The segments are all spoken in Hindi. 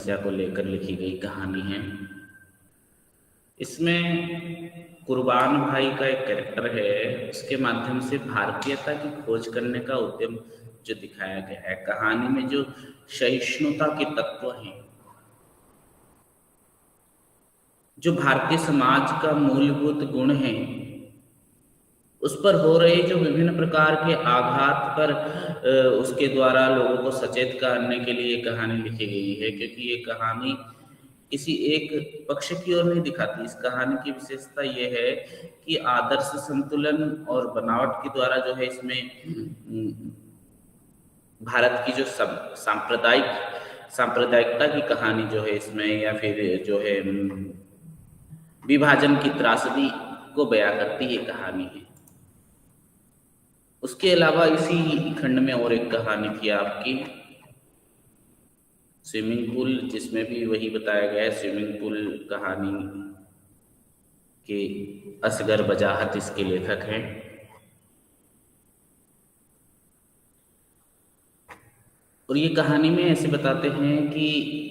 समस्या को लेकर लिखी गई कहानी है। इसमें कुर्बान भाई का एक कैरेक्टर है, उसके माध्यम से भारतीयता की खोज करने का उद्यम जो दिखाया गया है। कहानी में जो सहिष्णुता के तत्व हैं, जो भारतीय समाज का मूलभूत गुण है, उस पर हो रहे जो विभिन्न प्रकार के आघात पर उसके द्वारा लोगों को सचेत करने के लिए कहानी लिखी गई है। क्योंकि ये कहानी किसी एक पक्ष की ओर नहीं दिखाती। इस कहानी की विशेषता ये है कि आदर्श संतुलन और बनावट के द्वारा जो है इसमें भारत की जो सांप्रदायिकता की कहानी जो है इसमें, या फिर जो है विभाजन की त्रासदी को बयां करती है कहानी है। उसके अलावा इसी खंड में और एक कहानी थी आपकी स्विमिंग पूल, जिसमें भी वही बताया गया है। स्विमिंग पूल कहानी के असगर वजाहत इसके लेखक हैं। और ये कहानी में ऐसे बताते हैं कि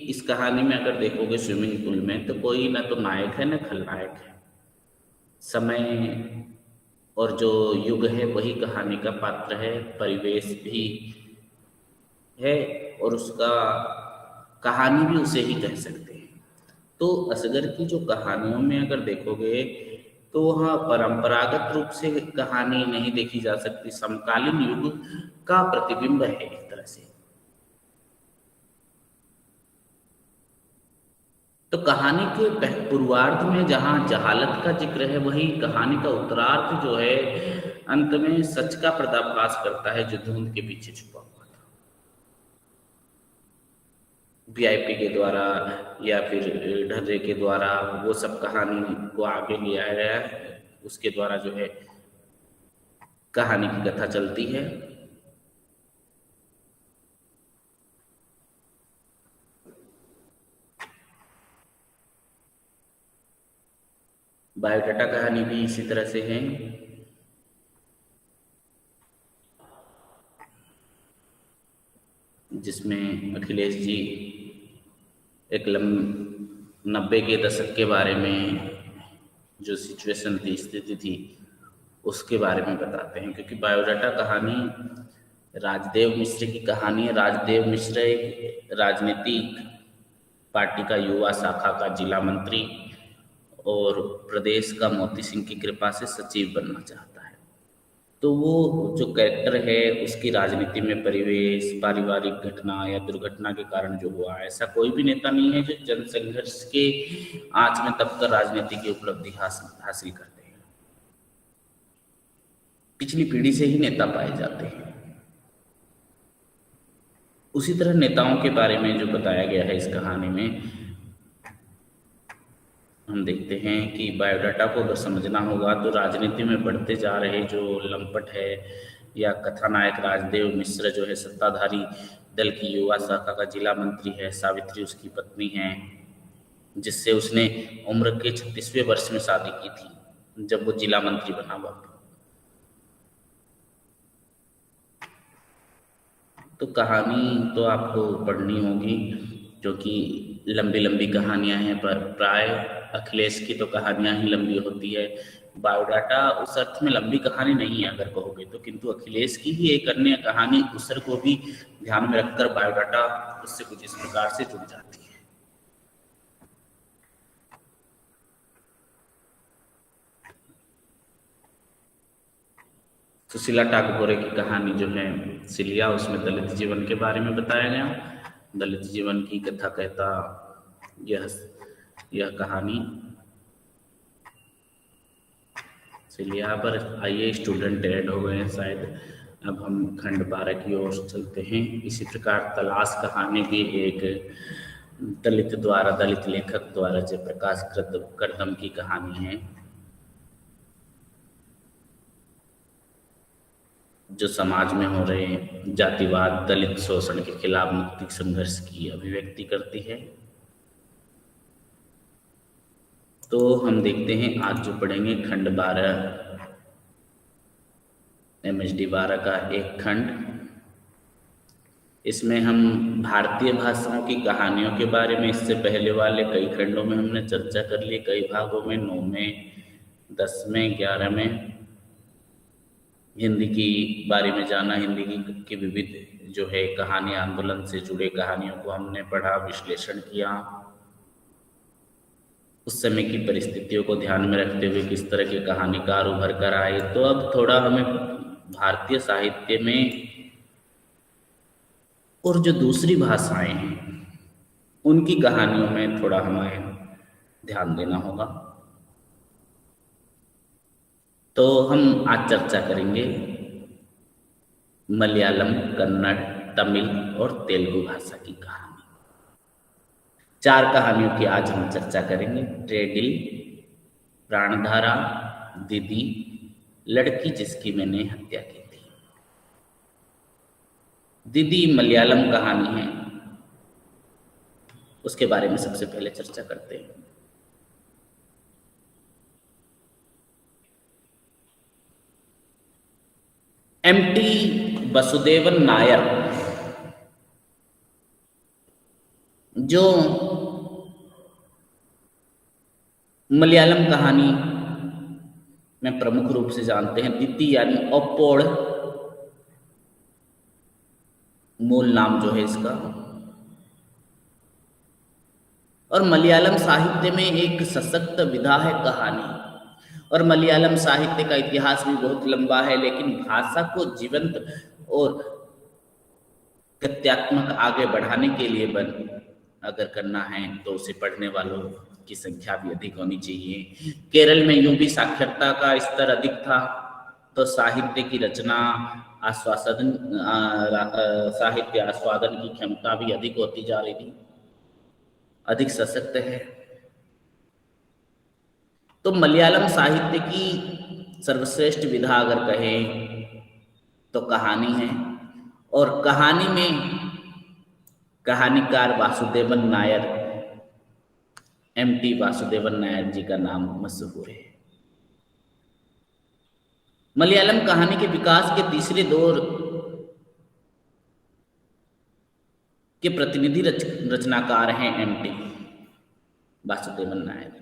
इस कहानी में अगर देखोगे स्विमिंग पूल में, तो कोई ना तो नायक है ना खलनायक है। समय और जो युग है वही कहानी का पात्र है, परिवेश भी है, और उसका कहानी भी उसे ही कह सकते हैं। तो असगर की जो कहानियों में अगर देखोगे तो वहाँ परंपरागत रूप से कहानी नहीं देखी जा सकती, समकालीन युग का प्रतिबिंब है एक तरह से। तो कहानी के पूर्वार्ध में जहाँ जहालत का जिक्र है, वही कहानी का उत्तरार्ध जो है अंत में सच का पर्दाफाश करता है, जो धुंध के पीछे छुपा हुआ था। वीआईपी के द्वारा या फिर ढर्रे के द्वारा वो सब कहानी को आगे ले आया गया है। उसके द्वारा जो है कहानी की कथा चलती है। बायोडाटा कहानी भी इसी तरह से है। जिसमें अखिलेश जी एक 90 के दशक के बारे में जो सिचुएशन थी, स्थिति थी, उसके बारे में बताते हैं। क्योंकि बायोडाटा कहानी राजदेव मिश्र की कहानी है। राजदेव मिश्र एक राजनीतिक पार्टी का युवा शाखा का जिला मंत्री और प्रदेश का मोती सिंह की कृपा से सचिव बनना चाहता है। तो वो जो कैरेक्टर है उसकी राजनीति में परिवेश, पारिवारिक घटना या दुर्घटना के कारण जो हुआ, ऐसा कोई भी नेता नहीं है जो जन संघर्ष के आंच में दबकर राजनीति की उपलब्धि हासिल करते हैं। पिछली पीढ़ी से ही नेता पाए जाते हैं। उसी तरह नेताओं के बारे में जो बताया गया है इस कहानी में, हम देखते हैं कि बायोडाटा को अगर समझना होगा तो राजनीति में बढ़ते जा रहे जो लंपट है या कथानायक राजदेव मिश्र जो है सत्ताधारी दल की युवा शाखा का जिला मंत्री है, सावित्री उसकी पत्नी है, जिससे उसने उम्र के 36वें वर्ष में शादी की थी जब वो जिला मंत्री बना हुआ। तो कहानी तो आपको पढ़नी होगी, क्योंकि लंबी लंबी कहानियां हैं, पर प्राय अखिलेश की तो कहानियां ही लंबी होती है। बायोडाटा उस अर्थ में लंबी कहानी नहीं है अगर कहोगे तो, किंतु अखिलेश की ही एक अन्य कहानी उसर को भी ध्यान में रखकर बायोडाटा उससे कुछ इस प्रकार से जुड़ जाती है। सुशीला टागोरे की कहानी जो है सिलिया, उसमें दलित जीवन के बारे में बताया गया। दलित जीवन की कथा कहता यह कहानी सिलिया पर आइए स्टूडेंट ऐड हो गए हैं शायद। अब हम खंड 12 की ओर चलते हैं। इसी प्रकार तलाश कहानी भी एक दलित लेखक द्वारा जयप्रकाश करदम की कहानी है, जो समाज में हो रहे जातिवाद, दलित शोषण के खिलाफ मुक्ति संघर्ष की अभिव्यक्ति करती है। तो हम देखते हैं आज जो पढ़ेंगे खंड 12 MSD 12 का एक खंड, इसमें हम भारतीय भाषाओं की कहानियों के बारे में इससे पहले वाले कई खंडों में हमने चर्चा कर ली, कई भागों में, 9 में, 10 में, 11 में। हिंदी की बारे में जाना, हिंदी की विविध जो है कहानी, आंदोलन से जुड़े कहानियों को हमने पढ़ा, विश्लेषण किया, उस समय की परिस्थितियों को ध्यान में रखते हुए किस तरह के कहानीकार उभर कर आए। तो अब थोड़ा हमें भारतीय साहित्य में और जो दूसरी भाषाएं हैं उनकी कहानियों में थोड़ा हमें ध्यान देना होगा। तो हम आज चर्चा करेंगे मलयालम, कन्नड़, तमिल और तेलुगु भाषा की कहानी। 4 कहानियों की आज हम चर्चा करेंगे। रेडिल, प्राणधारा, दीदी, लड़की जिसकी मैंने हत्या की थी। दीदी मलयालम कहानी है, उसके बारे में सबसे पहले चर्चा करते हैं। एमटी वासुदेवन नायर जो मलयालम कहानी में प्रमुख रूप से जानते हैं, दीदी यानी ओप्पोड़ मूल नाम जो है इसका, और मलयालम साहित्य में एक सशक्त विधा है कहानी। और मलयालम साहित्य का इतिहास भी बहुत लंबा है, लेकिन भाषा को जीवंत और तथ्यात्मक आगे बढ़ाने के लिए अगर करना है तो उसे पढ़ने वालों की संख्या भी अधिक होनी चाहिए। केरल में यूं भी साक्षरता का स्तर अधिक था, तो साहित्य की रचना, साहित्य आस्वादन की क्षमता भी अधिक होती जा रही थी, अधिक सशक्त है। तो मलयालम साहित्य की सर्वश्रेष्ठ विधा अगर कहें तो कहानी है, और कहानी में कहानीकार वासुदेवन नायर, एमटी वासुदेवन नायर जी का नाम मशहूर है। मलयालम कहानी के विकास के तीसरे दौर के प्रतिनिधि रचनाकार हैं एमटी वासुदेवन नायर।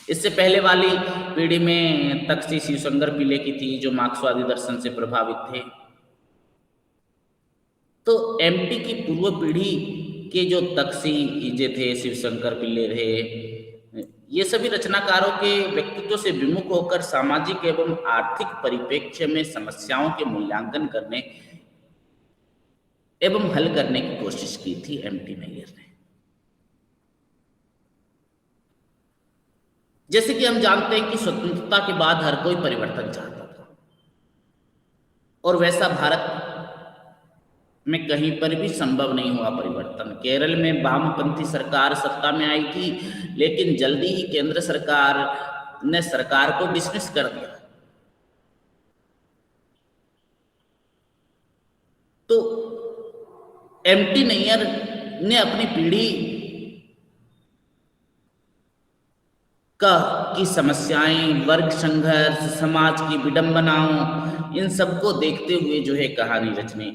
इससे पहले वाली पीढ़ी में तक्षी शिवशंकर पिल्ले की थी, जो मार्क्सवादी दर्शन से प्रभावित थे। तो एमटी की पूर्व पीढ़ी के जो तक्षी जे थे, शिवशंकर पिल्ले थे, ये सभी रचनाकारों के व्यक्तित्व से विमुख होकर सामाजिक एवं आर्थिक परिप्रेक्ष्य में समस्याओं के मूल्यांकन करने एवं हल करने की कोशिश की थी एमटी नायर ने। जैसे कि हम जानते हैं कि स्वतंत्रता के बाद हर कोई परिवर्तन चाहता था, और वैसा भारत में कहीं पर भी संभव नहीं हुआ परिवर्तन। केरल में वामपंथी सरकार सत्ता में आई थी, लेकिन जल्दी ही केंद्र सरकार ने सरकार को डिसमिस कर दिया। तो एमटी नायर ने अपनी पीढ़ी की समस्याएं, वर्ग संघर्ष, समाज की विडंबनाओं, इन सबको देखते हुए जो है कहानी रचने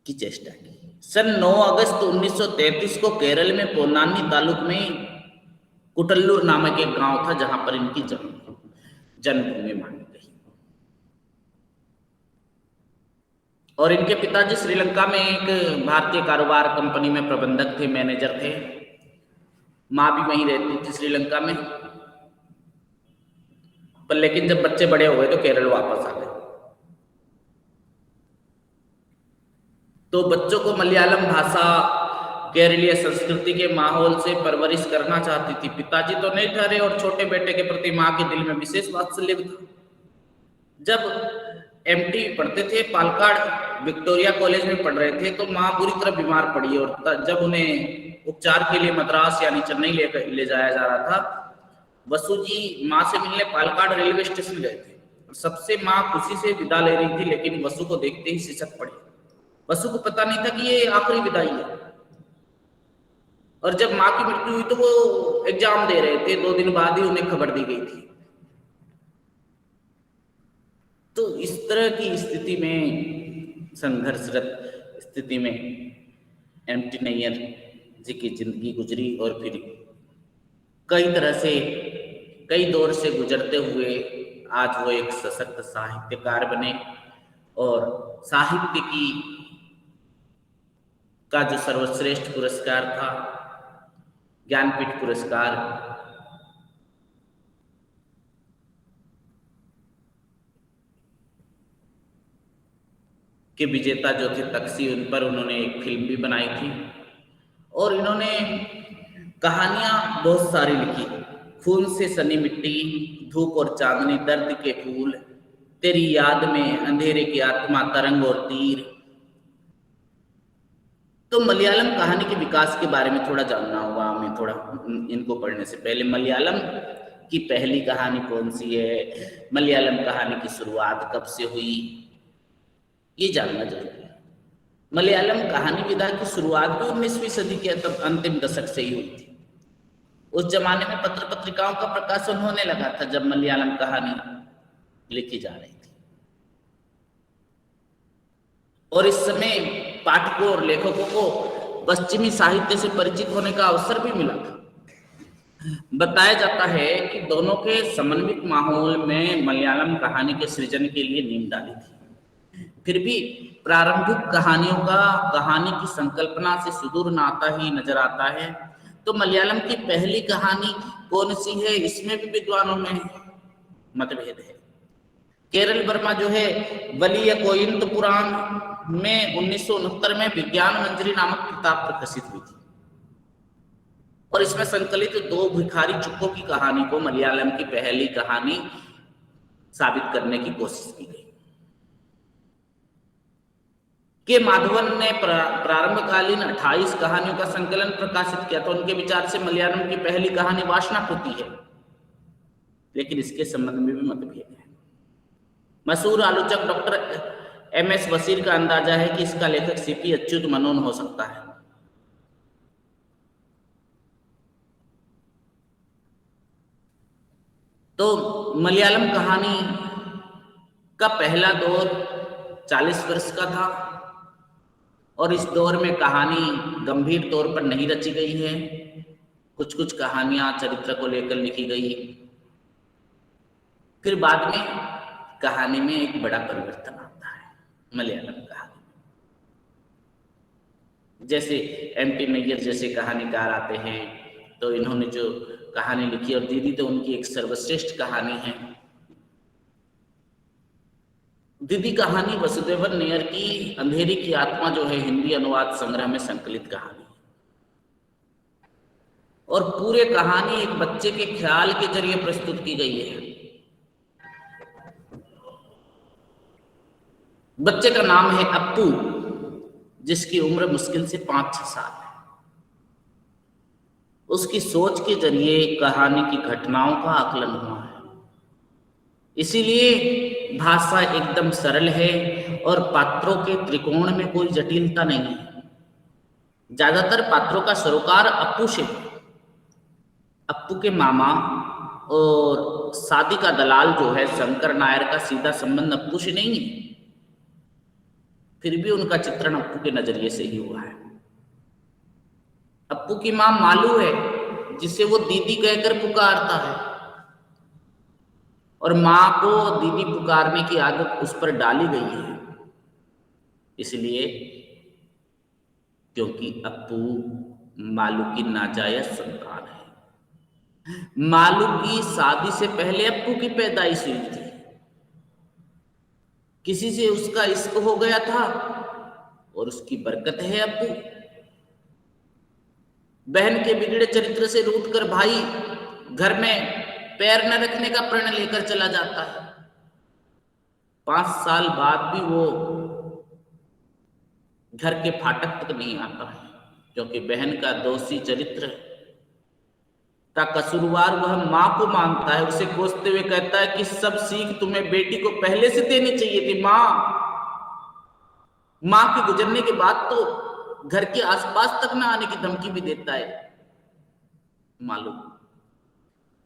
की चेष्टा की। सन 9 अगस्त 1933 को केरल में पोन्नानी तालुक में कुटल्लूर नामक एक गांव था, जहां पर इनकी जन्मभूमि मानी गई। और इनके पिताजी श्रीलंका में एक भारतीय कारोबार कंपनी में प्रबंधक थे, मैनेजर थे। माँ भी वहीं रहती थी श्रीलंका में, पर लेकिन जब बच्चे बड़े हो गए तो केरल वापस आ गए। तो बच्चों को मलयालम भाषा, केरलीय संस्कृति के माहौल से परवरिश करना चाहती थी। पिताजी तो नहीं ठहरे, और छोटे बेटे के प्रति माँ के दिल में विशेष वात्सल्य था। जब एमटी पढ़ते थे, पालक्काड विक्टोरिया कॉलेज में पढ़ रहे थे, तो माँ बुरी तरह बीमार पड़ी, और जब उन्हें उपचार के लिए मद्रास यानी चेन्नई ले जाया जा रहा था, वसु जी माँ से मिलने पालक्काड रेलवे स्टेशन गए थे। सबसे माँ खुशी से विदा ले रही थी, लेकिन वसु को देखते ही सिसक पड़ी। वसु को पता नहीं था कि ये आखिरी विदाई है। और जब माँ की मृत्यु हुई तो वो एग्जाम दे रहे थे, 2 दिन बाद ही उन्हें खबर दी गई थी। तो इस तरह की स्थिति में, संघर्षरत स्थिति में एम.टी. नैयर जी की जिंदगी गुजरी और फिर कई तरह से कई दौर से गुजरते हुए आज वो एक सशक्त साहित्यकार बने और साहित्य की का जो सर्वश्रेष्ठ पुरस्कार था ज्ञानपीठ पुरस्कार के विजेता जो थे तक्षी, उन पर उन्होंने एक फिल्म भी बनाई थी और इन्होंने कहानियां बहुत सारी लिखी। खून से सनी मिट्टी, धूप और चांदनी, दर्द के फूल, तेरी याद में, अंधेरे की आत्मा, तरंग और तीर। तो मलयालम कहानी के विकास के बारे में थोड़ा जानना होगा हमें, थोड़ा इनको पढ़ने से पहले मलयालम की पहली कहानी कौन सी है, मलयालम कहानी की शुरुआत कब से हुई, ये जानना जरूरी है। मलयालम कहानी विधा की शुरुआत भी 19वीं सदी के अंतिम दशक से ही हुई थी। उस जमाने में पत्र पत्रिकाओं का प्रकाशन होने लगा था जब मलयालम कहानी लिखी जा रही थी और इस समय पाठकों और लेखकों को पश्चिमी साहित्य से परिचित होने का अवसर भी मिला था। बताया जाता है कि दोनों के समन्वित माहौल में मलयालम कहानी के सृजन के लिए नींव डाली थी। फिर भी प्रारंभिक कहानियों का कहानी की संकल्पना से सुदूर नाता ही नजर आता है। तो मलयालम की पहली कहानी कौन सी है, इसमें भी विद्वानों में मतभेद है। केरल वर्मा जो है वलीय कोयिंत पुराण में 1969 में विज्ञान मंजरी नामक किताब प्रकाशित हुई थी और इसमें संकलित दो भिखारी चुक्कों की कहानी को मलयालम की पहली कहानी साबित करने की कोशिश की गई। के माधवन ने प्रारंभकालीन 28 कहानियों का संकलन प्रकाशित किया, तो उनके विचार से मलयालम की पहली कहानी वासनाकृति है, लेकिन इसके संबंध में भी मतभेद है। मशहूर आलोचक डॉक्टर एम.एस. वसीर का अंदाजा है कि इसका लेखक सी.पी. अच्युत मेनन हो सकता है। तो मलयालम कहानी का पहला दौर 40 वर्ष का था और इस दौर में कहानी गंभीर तौर पर नहीं रची गई है। कुछ कुछ कहानियां चरित्र को लेकर लिखी गई, फिर बाद में कहानी में एक बड़ा परिवर्तन आता है मलयालम कहानी में। जैसे एम.टी. नैयर जैसे कहानीकार आते हैं, तो इन्होंने जो कहानी लिखी और दीदी तो उनकी एक सर्वश्रेष्ठ कहानी है। दीदी कहानी वसुदेवन नैयर की अंधेरी की आत्मा जो है हिंदी अनुवाद संग्रह में संकलित कहानी है और पूरे कहानी एक बच्चे के ख्याल के जरिए प्रस्तुत की गई है। बच्चे का नाम है अप्पू, जिसकी उम्र मुश्किल से 5-6 साल है। उसकी सोच के जरिए कहानी की घटनाओं का आकलन हुआ है, इसीलिए भाषा एकदम सरल है और पात्रों के त्रिकोण में कोई जटिलता नहीं है। ज्यादातर पात्रों का सरोकार अप्पू से, अप्पू के मामा और शादी का दलाल जो है शंकर नायर का सीधा संबंध अप्पू से नहीं है, फिर भी उनका चित्रण अप्पू के नजरिए से ही हुआ है। अप्पू की मां मालू है, जिसे वो दीदी कहकर पुकारता है और मां को दीदी पुकारने की आदत उस पर डाली गई है, इसलिए क्योंकि अप्पू मालू की नाजायज संतान है। मालू की शादी से पहले अप्पू की पैदाइश हुई थी, किसी से उसका इश्क हो गया था और उसकी बरकत है अप्पू। बहन के बिगड़े चरित्र से रूठकर भाई घर में पैर न रखने का प्रण लेकर चला जाता है। 5 साल बाद भी वो घर के फाटक तक नहीं आता है, क्योंकि बहन का दोषी चरित्र का कसूरवार वह मां को मानता है। उसे कोसते हुए कहता है कि सब सीख तुम्हें बेटी को पहले से देनी चाहिए थी मां। मां के गुजरने के बाद तो घर के आसपास तक न आने की धमकी भी देता है मालूम।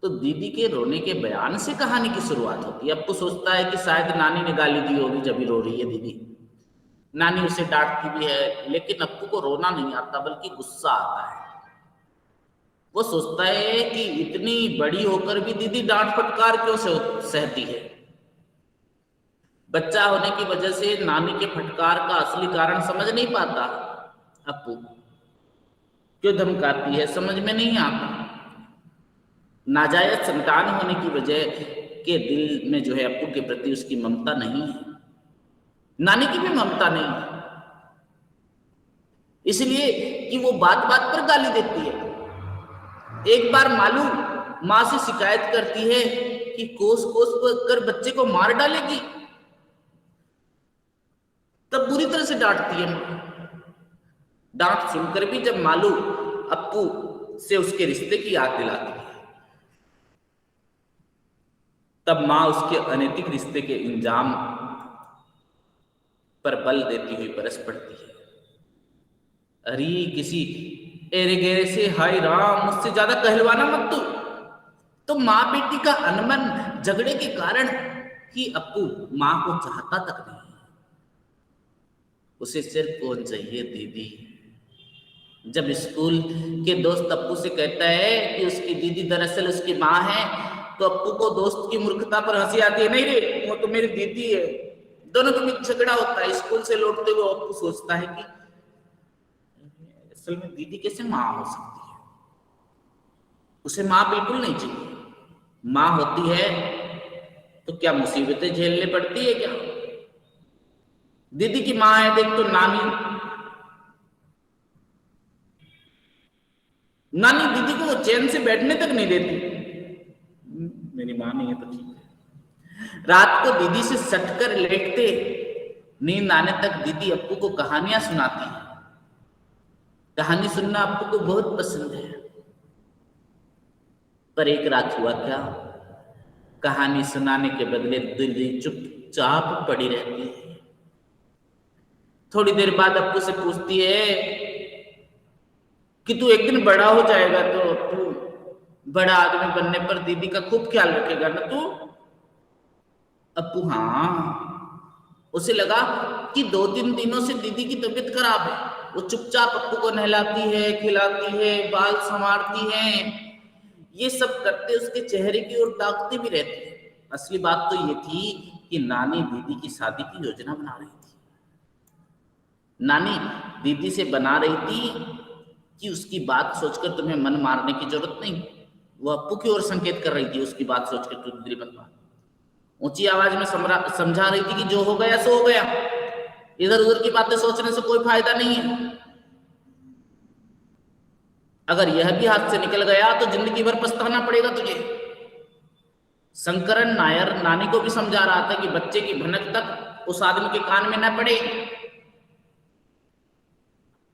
तो दीदी के रोने के बयान से कहानी की शुरुआत होती है। अब तो सोचता है कि शायद नानी ने गाली दी होगी जब भी रो रही है दीदी। नानी उसे डांटती भी है, लेकिन अप्पू को रोना नहीं आता बल्कि गुस्सा आता है। वो सोचता है कि इतनी बड़ी होकर भी दीदी डांट फटकार क्यों सहती है। बच्चा होने की वजह से नानी के फटकार का असली कारण समझ नहीं पाता। अप्पू क्यों धमकाती है समझ में नहीं आता। नाजायज संतान होने की वजह के दिल में जो है अप्पू के प्रति उसकी ममता नहीं है, नानी की भी ममता नहीं है, इसलिए कि वो बात बात पर गाली देती है। एक बार मालूम माँ से शिकायत करती है कि कोस कोस कर बच्चे को मार डालेगी, तब बुरी तरह से डांटती है माँ। डांट सुनकर भी जब मालू अप्पू से उसके रिश्ते की याद दिलाती है, तब माँ उसके अनैतिक रिश्ते के इंजाम पर बल देती हुई बरस पड़ती है। अरे किसी एरे गेरे से हाय राम मुझसे ज्यादा कहलवाना मत तू। तो माँ बेटी का अनबन झगड़े के कारण ही अप्पू माँ को चाहता तक नहीं, उसे सिर्फ कौन चाहिए दीदी। जब स्कूल के दोस्त अप्पू से कहता है कि उसकी दीदी दरअसल उसकी माँ है, तो अप्पू को दोस्त की मूर्खता पर हंसी आती है। नहीं रे, वो तो मेरी दीदी है। दोनों के बीच झगड़ा होता है। स्कूल से लौटते हुए अप्पू सोचता है कि असल में दीदी कैसे माँ हो सकती है, उसे माँ बिल्कुल नहीं चाहिए। माँ होती है तो क्या मुसीबतें झेलनी पड़ती है क्या। दीदी की माँ है देख तो नानी दीदी को चैन से बैठने तक नहीं देती। मेरी माँ नहीं है तो ठीक है। रात को दीदी से सटकर लेटते, नींद आने तक दीदी अप्पू को कहानियां सुनाती है। कहानी सुनना अप्पू को बहुत पसंद है। पर एक रात हुआ क्या, कहानी सुनाने के बदले दीदी चुपचाप पड़ी रहती है। थोड़ी देर बाद अप्पू से पूछती है कि तू एक दिन बड़ा हो जाएगा तो तू बड़ा आदमी बनने पर दीदी का खूब ख्याल रखेगा ना तू। अप्पू हाँ। उसे लगा कि 2-3 दिनों से दीदी की तबीयत खराब है। वो चुपचाप अप्पू को नहलाती है, खिलाती है, बाल संवारती है। ये सब करते उसके चेहरे की ओर ताकती भी रहती है। असली बात तो ये थी कि नानी दीदी की शादी की योजना बना रही थी। नानी दीदी से बना रही थी कि उसकी बात सोचकर तुम्हें मन मारने की जरूरत नहीं। वो अप्पू की ओर संकेत कर रही थी, उसकी बात सोचकर तू दिल मत मार। ऊंची आवाज में समझा रही थी कि जो हो गया सो हो गया, इधर उधर की बातें सोचने से कोई फायदा नहीं है। अगर यह भी हाथ से निकल गया तो जिंदगी भर पछताना पड़ेगा तुझे। शंकरन नायर नानी को भी समझा रहा था कि बच्चे की भनक तक उस आदमी के कान में न पड़े।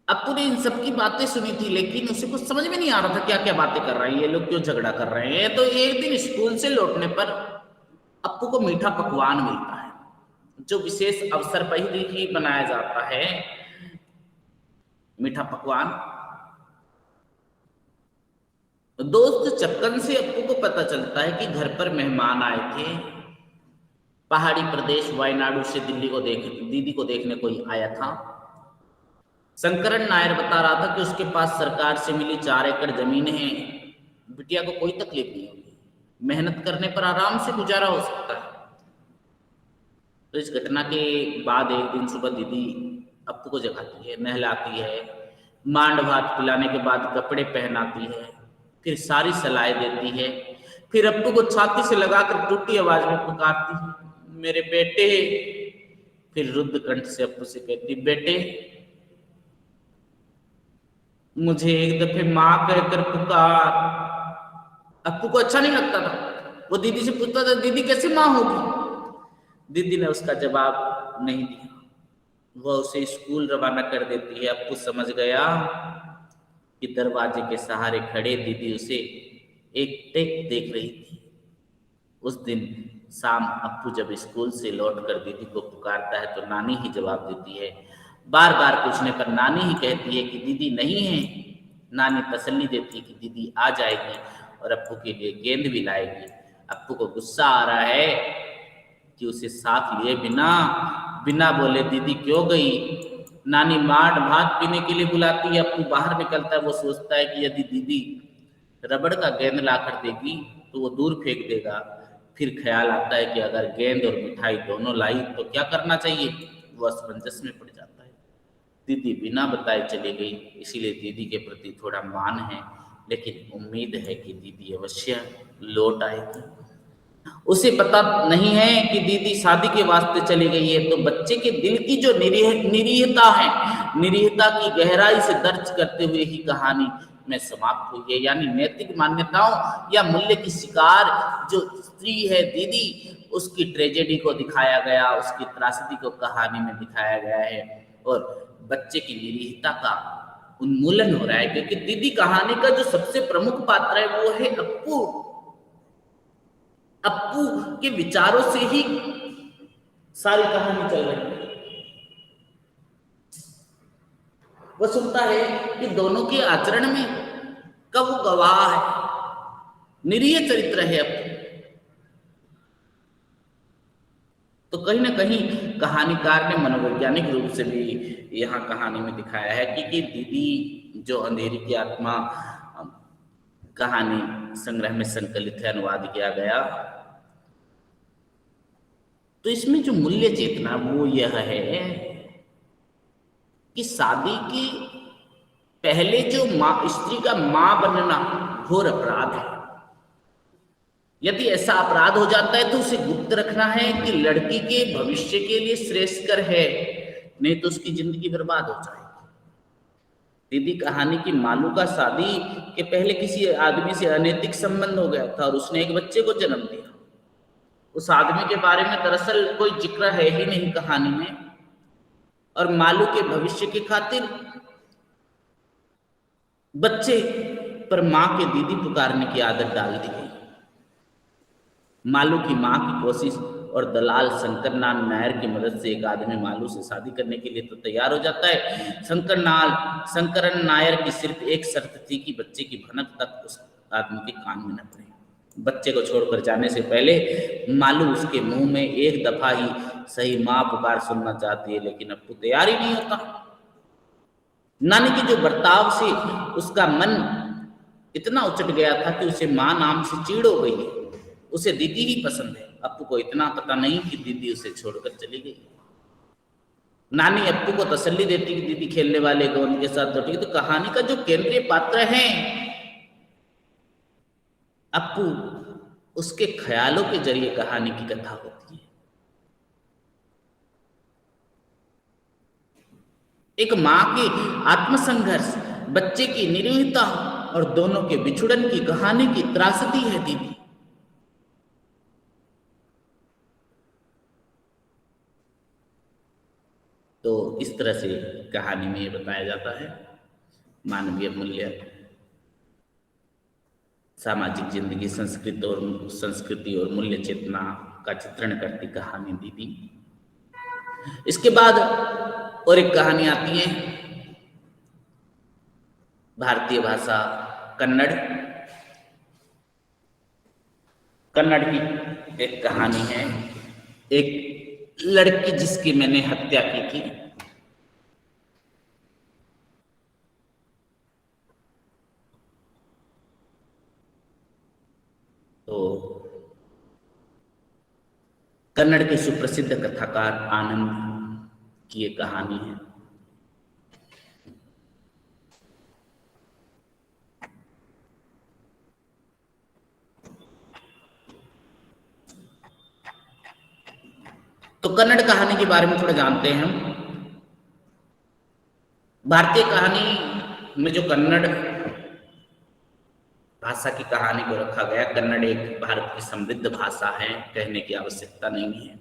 अप्पू ने इन सबकी बातें सुनी थी, लेकिन उसे कुछ समझ में नहीं आ रहा था क्या क्या बातें कर रहे हैं ये लोग, क्यों झगड़ा कर रहे हैं। तो एक दिन स्कूल से लौटने पर अप्पू को मीठा पकवान मिलता है, जो विशेष अवसर पर ही बनाया जाता है। मीठा पकवान दोस्त चक्कन से अप्पू को पता चलता है कि घर पर मेहमान आए थे। पहाड़ी प्रदेश वायनाडू से दीदी को देखने कोई आया था। शंकरन नायर बता रहा था कि उसके पास सरकार से मिली 4 एकड़ जमीन है। बिटिया को कोई तकलीफ नहीं होगी, मेहनत करने पर आराम से गुजारा हो सकता है। तो इस घटना के बाद एक दिन सुबह दीदी अप्पू को जगाती है, नहलाती है, मांड भात पिलाने के बाद कपड़े पहनाती है, फिर सारी सलाह देती है। फिर अप्पू को छाती से लगाकर टूटी आवाज में पुकारती है, मेरे बेटे। फिर रुद्ध कंठ से अप्पू से कहती, बेटे मुझे एक दफे माँ कहकर पुकार। अप्पू को अच्छा नहीं लगता था। वो दीदी से पूछता था, दीदी कैसे माँ होगी। दीदी ने उसका जवाब नहीं दिया। वह उसे स्कूल रवाना कर देती है। अप्पू समझ गया कि दरवाजे के सहारे खड़े दीदी उसे एक टेक देख रही थी। उस दिन शाम अप्पू जब स्कूल से लौटकर दीदी को पुकारता है तो नानी ही जवाब देती है। बार बार पूछने पर नानी ही कहती है कि दीदी नहीं है। नानी तसल्ली देती है कि दीदी आ जाएगी और अप्पू के लिए गेंद भी लाएगी। अप्पू को गुस्सा आ रहा है कि उसे साथ लिए बिना बिना बोले दीदी क्यों गई। नानी माठ भात पीने के लिए बुलाती है, अप्पू बाहर निकलता है। वो सोचता है कि यदि दीदी रबड़ का गेंद ला कर देगी तो वो दूर फेंक देगा। फिर ख्याल आता है कि अगर गेंद और मिठाई दोनों लाई तो क्या करना चाहिए। वो असमंजस में पड़ जाता है। दीदी बिना बताए चली गई, इसीलिए दीदी के प्रति थोड़ा मान है, लेकिन उम्मीद है कि दीदी अवश्य लौट आएगी। उसे पता नहीं है कि दीदी शादी के वास्ते चली गई है। तो बच्चे के दिल की जो निरीहता है, निरीहता की गहराई से दर्ज करते हुए ही कहानी में समाप्त हुई है। यानी नैतिक मान्यताओं या मूल्य की शिकार जो स्त्री है दीदी, उसकी ट्रेजेडी को दिखाया गया, उसकी त्रासदी को कहानी में दिखाया गया है, और बच्चे की निरीहता का उन्मूलन हो रहा है। क्योंकि दीदी कहानी का जो सबसे प्रमुख पात्र है वो है अप्पू। अप्पू के विचारों से ही सारी कहानी चल रही है। वो सुनता है कि दोनों के आचरण में कब गवाह है, निरीह चरित्र है अप्पू। तो कहीं ना कहीं कहानीकार ने मनोवैज्ञानिक रूप से भी यहाँ कहानी में दिखाया है कि दीदी जो अंधेरी की आत्मा कहानी संग्रह में संकलित है, अनुवाद किया गया। तो इसमें जो मूल्य चेतना वो यह है कि शादी के पहले जो माँ, स्त्री का माँ बनना घोर अपराध है। यदि ऐसा अपराध हो जाता है तो उसे गुप्त रखना है कि लड़की के भविष्य के लिए श्रेयस्कर है, नहीं तो उसकी जिंदगी बर्बाद हो जाएगी। दीदी कहानी की मालू का शादी के पहले किसी आदमी से अनैतिक संबंध हो गया था और उसने एक बच्चे को जन्म दिया। उस आदमी के बारे में दरअसल कोई जिक्र है ही नहीं कहानी में, और मालू के भविष्य की खातिर बच्चे पर माँ के दीदी पुकारने की आदत डाल दी गई। मालू की माँ की कोशिश और दलाल शंकरनाल नायर की मदद से एक आदमी मालू से शादी करने के लिए तो तैयार हो जाता है। शंकरन नायर की सिर्फ एक शर्त थी कि बच्चे की भनक तक उस आदमी के कान में न पड़े। बच्चे को छोड़कर जाने से पहले मालू उसके मुंह में एक दफा ही सही माँ पुकार सुनना चाहती है, लेकिन अप्पू तैयार ही नहीं होता। नानी की जो बर्ताव से उसका मन इतना उचट गया था कि उसे माँ नाम से चीड़ हो गई है। उसे दीदी ही पसंद है। अप्पू को इतना पता नहीं कि दीदी उसे छोड़कर चली गई। नानी अप्पू को तसल्ली देती कि दीदी खेलने वाले गेंद के साथ लौटी। तो कहानी का जो केंद्रीय पात्र है अप्पू, उसके ख्यालों के जरिए कहानी की कथा होती है। एक माँ की आत्मसंघर्ष, बच्चे की निरीहता और दोनों के बिछुड़न की कहानी की त्रासदी है दीदी। तो इस तरह से कहानी में ये बताया जाता है मानवीय मूल्य, सामाजिक जिंदगी, संस्कृति और मूल्य चेतना का चित्रण करती कहानी दीदी। इसके बाद और एक कहानी आती है भारतीय भाषा कन्नड़। कन्नड़ की एक कहानी है, एक लड़की जिसकी मैंने हत्या की थी। तो कन्नड़ के सुप्रसिद्ध कथाकार आनंद की एक कहानी है। तो कन्नड़ कहानी के बारे में थोड़ा जानते हैं हम। भारतीय कहानी में जो कन्नड़ भाषा की कहानी को रखा गया, कन्नड़ एक भारत की समृद्ध भाषा है, कहने की आवश्यकता नहीं है।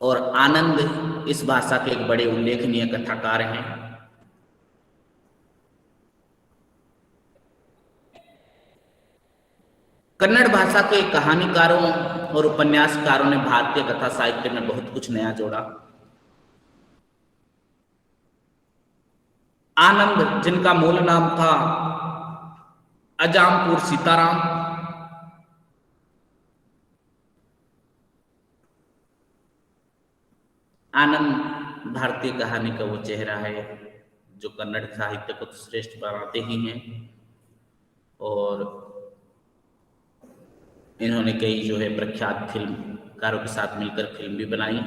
और आनंद इस भाषा के एक बड़े उल्लेखनीय कथाकार हैं। कन्नड़ भाषा के कहानीकारों और उपन्यासकारों ने भारतीय कथा साहित्य में बहुत कुछ नया जोड़ा। आनंद, जिनका मूल नाम था अजामपुर सीताराम, आनंद भारतीय कहानी का वो चेहरा है जो कन्नड़ साहित्य को तो श्रेष्ठ बनाते ही हैं, और इन्होंने कई जो है प्रख्यात फिल्मकारों के साथ मिलकर फिल्म भी बनाई।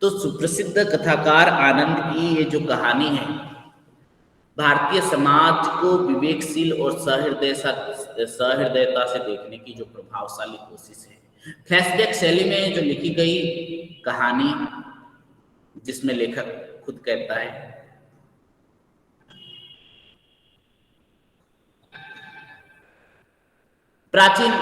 तो सुप्रसिद्ध कथाकार आनंद की ये जो कहानी है, भारतीय समाज को विवेकशील और सहृदयता से देखने की जो प्रभावशाली कोशिश है। फ्लैशबैक शैली में जो लिखी गई कहानी, जिसमें लेखक खुद कहता है, प्राचीन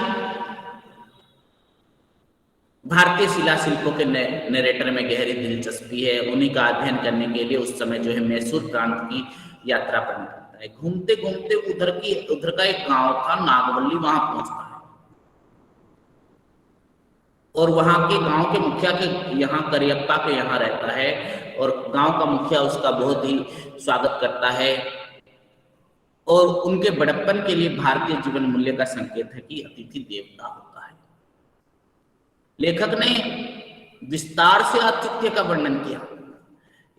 भारतीय शिला शिल्पों के नरेटर में गहरी दिलचस्पी है। उन्हीं का अध्ययन करने के लिए उस समय जो है मैसूर प्रांत की यात्रा पर निकलता है। घूमते घूमते उधर का एक गांव था नागवल्ली, वहां पहुंचता है और वहां के गांव के मुखिया के यहाँ करियप्पा के यहाँ रहता है, और गांव का मुखिया उसका बहुत ही स्वागत करता है, और उनके बड़प्पन के लिए भारतीय जीवन मूल्य का संकेत है कि अतिथि देवता होता है। लेखक ने विस्तार से आतिथ्य का वर्णन किया।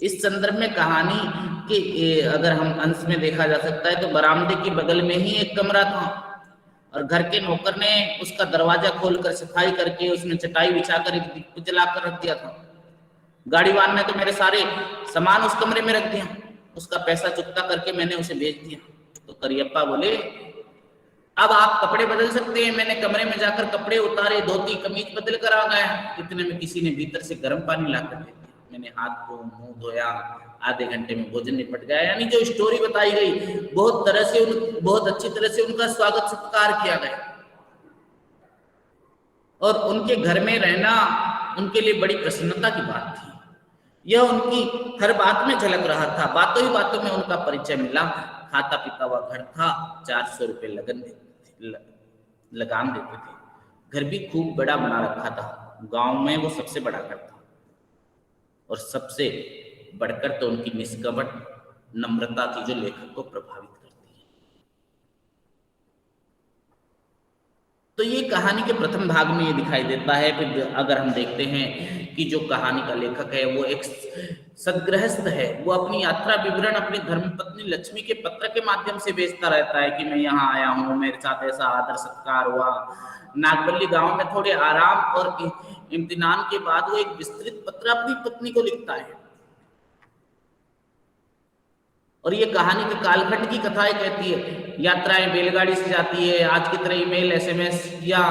इस संदर्भ में कहानी के अगर हम अंश में देखा जा सकता है तो बरामदे के बगल में ही एक कमरा था, और घर के नौकर ने उसका दरवाजा खोलकर सफाई करके उसमें चटाई बिछाकर एक दीप जलाकर रख दिया था। गाड़ीवान ने तो मेरे सारे सामान उस कमरे में रख दिया, उसका पैसा चुकता करके मैंने उसे भेज दिया। तो करियप्पा बोले, अब आप कपड़े बदल सकते हैं। मैंने कमरे में जाकर कपड़े उतारे, धोती कमीज बदल कर आ गया। इतने में किसी ने भीतर से गर्म पानी लाकर दे दिया। मैंने हाथ को मुंह धोया, आधे घंटे में भोजन निपट गया। यानी जो स्टोरी बताई गई, बहुत अच्छी तरह से उनका स्वागत सत्कार किया गया, और उनके घर में रहना उनके लिए बड़ी प्रसन्नता की बात थी। यह उनकी हर बात में झलक रहा था। बातों ही बातों में उनका परिचय मिला। खाता पीता हुआ घर था, 400 रुपये लगान देते थे। घर भी खूब बड़ा बना रखा था, गांव में वो सबसे बड़ा घर था, और सबसे बढ़कर तो उनकी निष्कपट नम्रता थी जो लेखक को प्रभावित करती है। तो ये कहानी के प्रथम भाग में ये दिखाई देता है। फिर अगर हम देखते हैं कि जो कहानी का लेखक है वो एक सदगृहस्थ है, वो अपनी यात्रा विवरण अपनी धर्मपत्नी लक्ष्मी के पत्र के माध्यम से भेजता रहता है कि मैं यहाँ आया हूँ, मेरे साथ ऐसा आदर सत्कार हुआ। नागवल्ली गांव में थोड़े आराम और इम्तिनान के बाद वो एक विस्तृत पत्र अपनी पत्नी को लिखता है, और ये कहानी के कालखंड की कथाएं कहती है। यात्राएं बैलगाड़ी से जाती है। आज की तरह ईमेल, एसएमएस या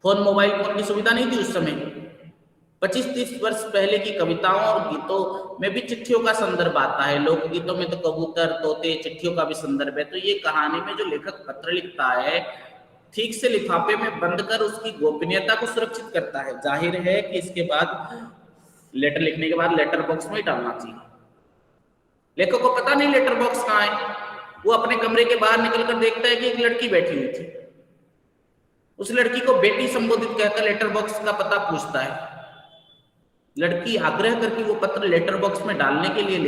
फोन, मोबाइल फोन की सुविधा नहीं थी उस समय। 25-30 वर्ष पहले की कविताओं और गीतों में भी चिट्ठियों का संदर्भ आता है। लोकगीतों में तो कबूतर, तोते, चिट्ठियों का भी संदर्भ है। तो ये कहानी में जो लेखक पत्र लिखता है, ठीक से लिफाफे में बंद कर उसकी गोपनीयता को सुरक्षित करता है। जाहिर है कि इसके बाद लेटर लिखने के बाद लेटर बॉक्स में ही डालना चाहिए। लेखक को पता नहीं लेटर बॉक्स कहाँ है। वो अपने कमरे के बाहर निकलकर देखता है कि एक लड़की बैठी हुई थी। उस लड़की को बेटी संबोधित कहकर लेटर बॉक्स का पता पूछता है। लड़की आग्रह करके वो पत्र लेटर बॉक्स में डालने के लिए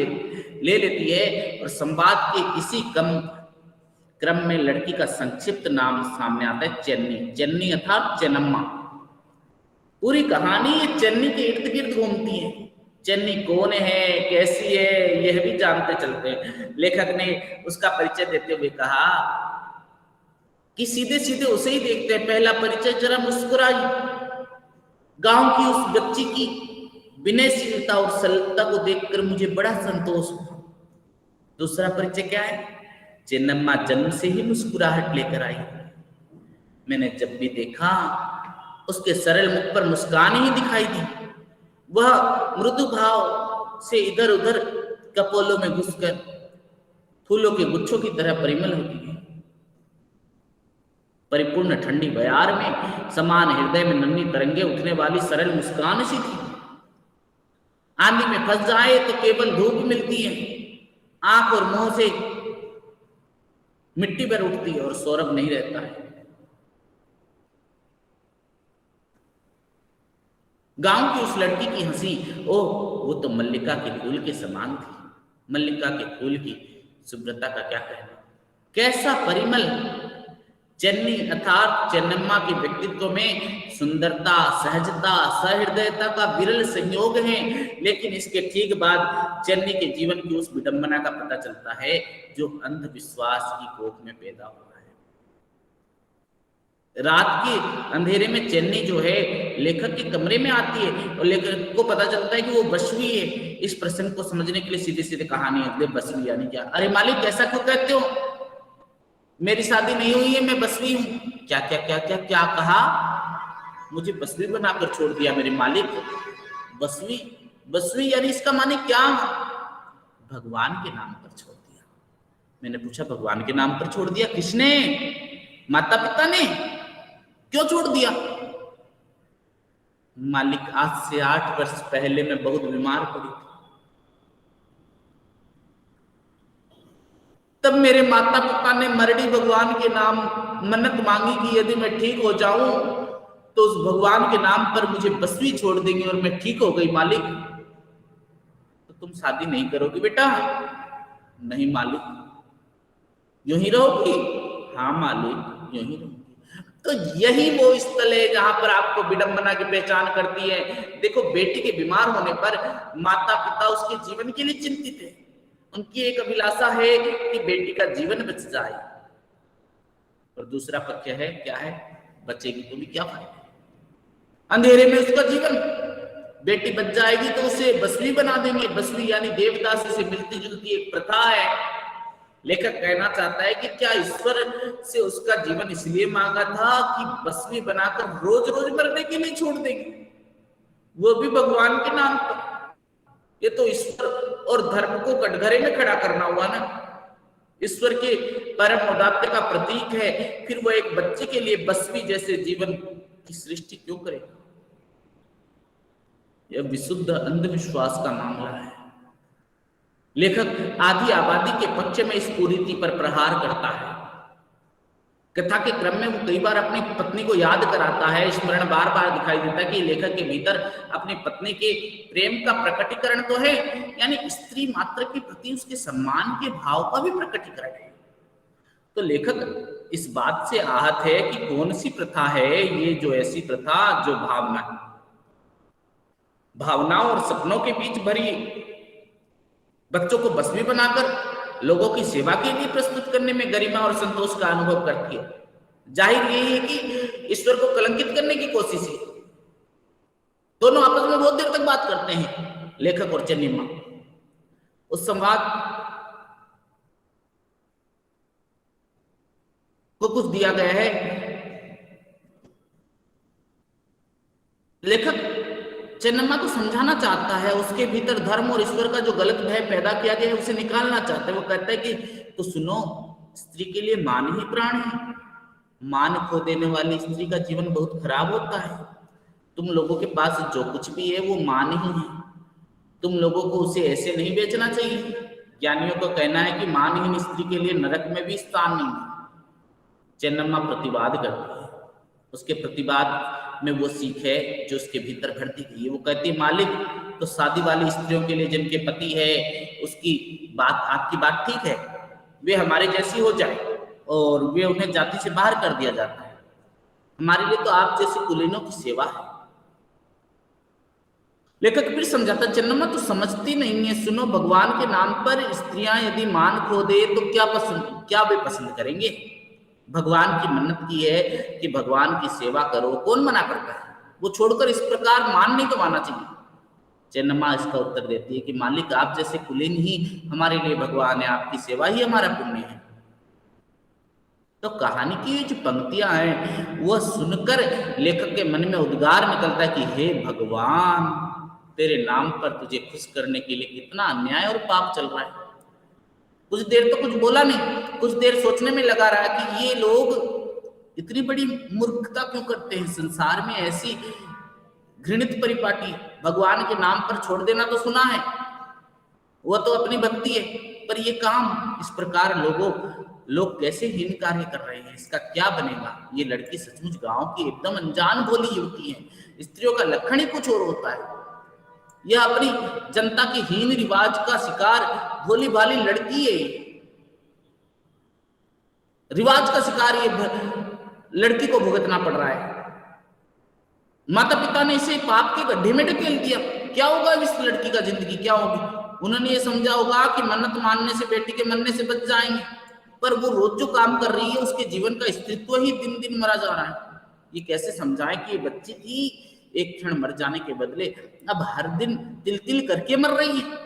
ले लेती है, और संवाद के इसी क्रम में लड़की का संक्षिप्त नाम सामने आता है, चेन्नी। चेन्नी अर्थात चेन्नम्मा। पूरी कहानी ये चेन्नी के इर्द गिर्द घूमती है। चेन्नी कौन है, कैसी है, यह भी जानते चलते हैं। लेखक ने उसका परिचय देते हुए कहा कि सीधे सीधे उसे ही देखते हैं। पहला परिचय जरा मुस्कुराई। गांव की उस बच्ची की विनयशीलता और सरलता को देखकर मुझे बड़ा संतोष हुआ। दूसरा परिचय क्या है? चेन्नम्मा जन्म से ही मुस्कुराहट लेकर आई। मैंने जब भी देखा उसके सरल मुख पर मुस्कान ही दिखाई दी। वह मृदु भाव से इधर उधर कपोलों में घुसकर फूलों के गुच्छों की तरह परिमल होती है। परिपूर्ण ठंडी बयार में समान हृदय में नन्ही तरंगे उठने वाली सरल मुस्कान सी थी। आंधी में फंस जाए तो केवल धूप मिलती है, आंख और मुंह से मिट्टी पर उठती है और सौरभ नहीं रहता है। गांव की उस लड़की की हंसी, ओह वो तो मल्लिका के फूल के समान थी। मल्लिका के फूल की शुभ्रता का क्या कहना, कैसा परिमल, चेन्नी अर्थात चेन्नम्मा के व्यक्तित्व में सुंदरता, सहजता, सहृदयता का विरल संयोग है। लेकिन इसके ठीक बाद चेन्नी के जीवन की उस विडंबना का पता चलता है जो अंधविश्वास की कोख में पैदा हुआ है। रात के अंधेरे में चेन्नी जो है लेखक के कमरे में आती है और लेखक को पता चलता है कि वो बसवी है। इस प्रश्न को समझने के लिए सीधे सीधे कहानी अगले बसवी यानी क्या? अरे मालिक ऐसा क्यों कहते हो? मेरी शादी नहीं हुई है, मैं बसवी हूं। क्या क्या क्या क्या क्या कहा? मुझे बसवी बनाकर छोड़ दिया मेरे मालिक। बसवी बसवी यानी इसका माने क्या? भगवान के नाम पर छोड़ दिया। मैंने पूछा भगवान के नाम पर छोड़ दिया? किसने? माता पिता ने? क्यों छोड़ दिया? मालिक आज से 8 वर्ष पहले मैं बहुत बीमार पड़ी थी। तब मेरे माता पिता ने मरड़ी भगवान के नाम मन्नत मांगी कि यदि मैं ठीक हो जाऊं तो उस भगवान के नाम पर मुझे बसवी छोड़ देंगे और मैं ठीक हो गई मालिक। तो तुम शादी नहीं करोगी बेटा? नहीं मालिक। यूं ही रहोगी? हाँ मालिक, यूं ही रहूंगी। तो यही वो स्थल है जहां पर आपको विडंबना की पहचान करती है। देखो, बेटी के बीमार होने पर माता पिता उसके जीवन के लिए चिंतित है। उनकी एक अभिलाषा है कि बेटी का जीवन बच जाए, और दूसरा पक्ष है क्या है? बचेगी तो भी क्या फायदा? अंधेरे में उसका जीवन। बेटी बच जाएगी तो उसे बसवी बना देंगे। बसवी यानी देवदासी से मिलती जुलती एक प्रथा है। लेखक कहना चाहता है कि क्या ईश्वर से उसका जीवन इसलिए मांगा था कि बसवी बनाकर रोज रोज मरने के लिए छोड़ देंगे, वो भी भगवान के नाम पर? ये तो ईश्वर और धर्म को कटघरे में खड़ा करना हुआ ना। ईश्वर के परम औदात्य का प्रतीक है, फिर वो एक बच्चे के लिए बसवी जैसे जीवन की सृष्टि क्यों करेगा? यह विशुद्ध अंधविश्वास का मामला है। लेखक आधी आबादी के पक्ष में इस कुरीति पर प्रहार करता है। कथा के क्रम में वो कई बार अपनी पत्नी को याद कराता है। स्मरण बार बार दिखाई देता है कि लेखक के भीतर अपनी पत्नी के प्रेम का प्रकटीकरण तो है, यानी स्त्री मात्र के प्रति उसके सम्मान के भाव का भी प्रकटीकरण है। तो लेखक इस बात से आहत है कि कौन सी प्रथा है ये, जो ऐसी प्रथा जो भावनाओं और सपनों के बीच भरी बच्चों को बसवी बनाकर लोगों की सेवा के लिए प्रस्तुत करने में गरिमा और संतोष का अनुभव करती है। जाहिर यही है कि ईश्वर को कलंकित करने की कोशिश है। दोनों आपस में बहुत देर तक बात करते हैं, लेखक और चेन्नम्मा। उस संवाद को कुछ दिया गया है। लेखक चेन्नम्मा को समझाना चाहता है, उसके भीतर धर्म और ईश्वर का जो गलत भय पैदा किया गया है उसे निकालना चाहता है। वो कहता है कि तो सुनो, स्त्री के लिए मान ही प्राण है। मान खो देने वाली स्त्री का जीवन बहुत खराब होता है। तुम लोगों के पास जो कुछ भी है वो मान ही है। तुम लोगों को उसे ऐसे नहीं बेचना चाहिए। ज्ञानियों का कहना है कि मानहीन स्त्री के लिए नरक में भी स्थान नहीं है। चेन्नम्मा प्रतिवाद करती है। उसके प्रतिवाद में वो सीख है जो उसके भीतर भरती गई है। वो कहती है, मालिक, तो शादी वाली स्त्रियों के लिए जिनके पति है उसकी बात, आपकी बात ठीक है, वे हमारे जैसी हो जाए और वे उन्हें जाति से बाहर कर दिया जाता है। हमारे लिए तो आप जैसे कुलीनों की सेवा है। लेखक फिर समझाता, चेन्नम्मा तो समझती नहीं है। सुनो, भगवान के नाम पर स्त्रियां यदि मान खो दे तो क्या वे पसंद करेंगे? भगवान की मन्नत की है कि भगवान की सेवा करो, कौन मना करता है? वो छोड़कर इस प्रकार मान नहीं गंवाना चाहिए। चेन्नम्मा इसका उत्तर देती है कि मालिक, आप जैसे कुलीन ही हमारे लिए भगवान है, आपकी सेवा ही हमारा पुण्य है। तो कहानी की जो पंक्तियां हैं वह सुनकर लेखक के मन में उद्गार निकलता है कि हे भगवान, तेरे नाम पर तुझे खुश करने के लिए कितना अन्याय और पाप चल रहा है। कुछ देर तो कुछ बोला नहीं, कुछ देर सोचने में लगा रहा कि ये लोग इतनी बड़ी मूर्खता क्यों करते हैं। संसार में ऐसी घृणित परिपाटी भगवान के नाम पर छोड़ देना तो सुना है, वह तो अपनी भक्ति है, पर ये काम इस प्रकार लोग कैसे हीन कार्य कर रहे हैं, इसका क्या बनेगा। ये लड़की सचमुच गांव की एकदम अनजान भोली युवती है। स्त्रियों का लक्षण ही कुछ और होता है। यह अपनी जनता के हीन रिवाज का शिकार भोली भाली लड़की है। रिवाज का शिकार ये लड़की को भुगतना पड़ रहा है। माता पिता ने इसे पाप के गड्ढे में ढकेल दिया। क्या होगा इस लड़की का, जिंदगी क्या होगी? उन्होंने ये समझा होगा कि मन्नत मानने से बेटी के मरने से बच जाएंगे, पर वो रोज जो काम कर रही है उसके जीवन का अस्तित्व ही दिन दिन मरा जा रहा है। ये कैसे समझाए कि ये बच्ची थी, एक क्षण मर जाने के बदले अब हर दिन तिल तिल करके मर रही है।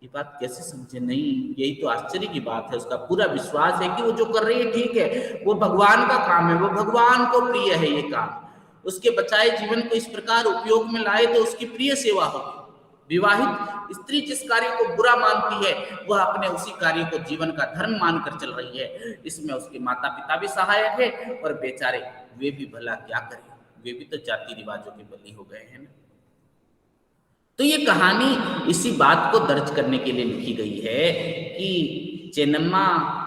ये बात कैसे समझे? नहीं, यही तो आश्चर्य की बात है। उसका पूरा विश्वास है कि वो जो कर रही है ठीक है, वो भगवान का काम है, वो भगवान को प्रिय है ये काम। उसके बचाए जीवन को इस प्रकार उपयोग में लाए तो उसकी प्रिय सेवा होगी। विवाहित स्त्री जिस कार्य को बुरा मानती है वह अपने उसी कार्य को जीवन का धर्म मानकर चल रही है। इसमें उसके माता पिता भी सहायक है और बेचारे वे भी भला क्या करें, वे भी तो जाति रिवाजों के बली हो गए हैं ना। तो ये कहानी इसी बात को दर्ज करने के लिए लिखी गई है कि चेन्नम्मा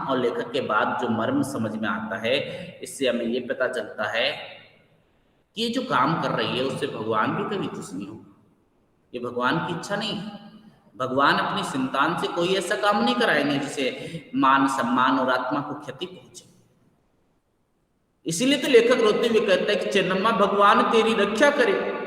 और लेखक के बाद जो मर्म समझ में आता है, इससे हमें ये पता चलता है कि ये जो काम कर रही है उससे भगवान भी कभी खुश नहीं होगा। ये भगवान की इच्छा नहीं है। भगवान अपनी संतान से कोई ऐसा काम नहीं कराएंगे जिसे मान सम्मान और आत्मा को क्षति पहुंचे। इसीलिए तो लेखक रोते हुए कहता है कि चेन्नम्मा भगवान तेरी रक्षा करे।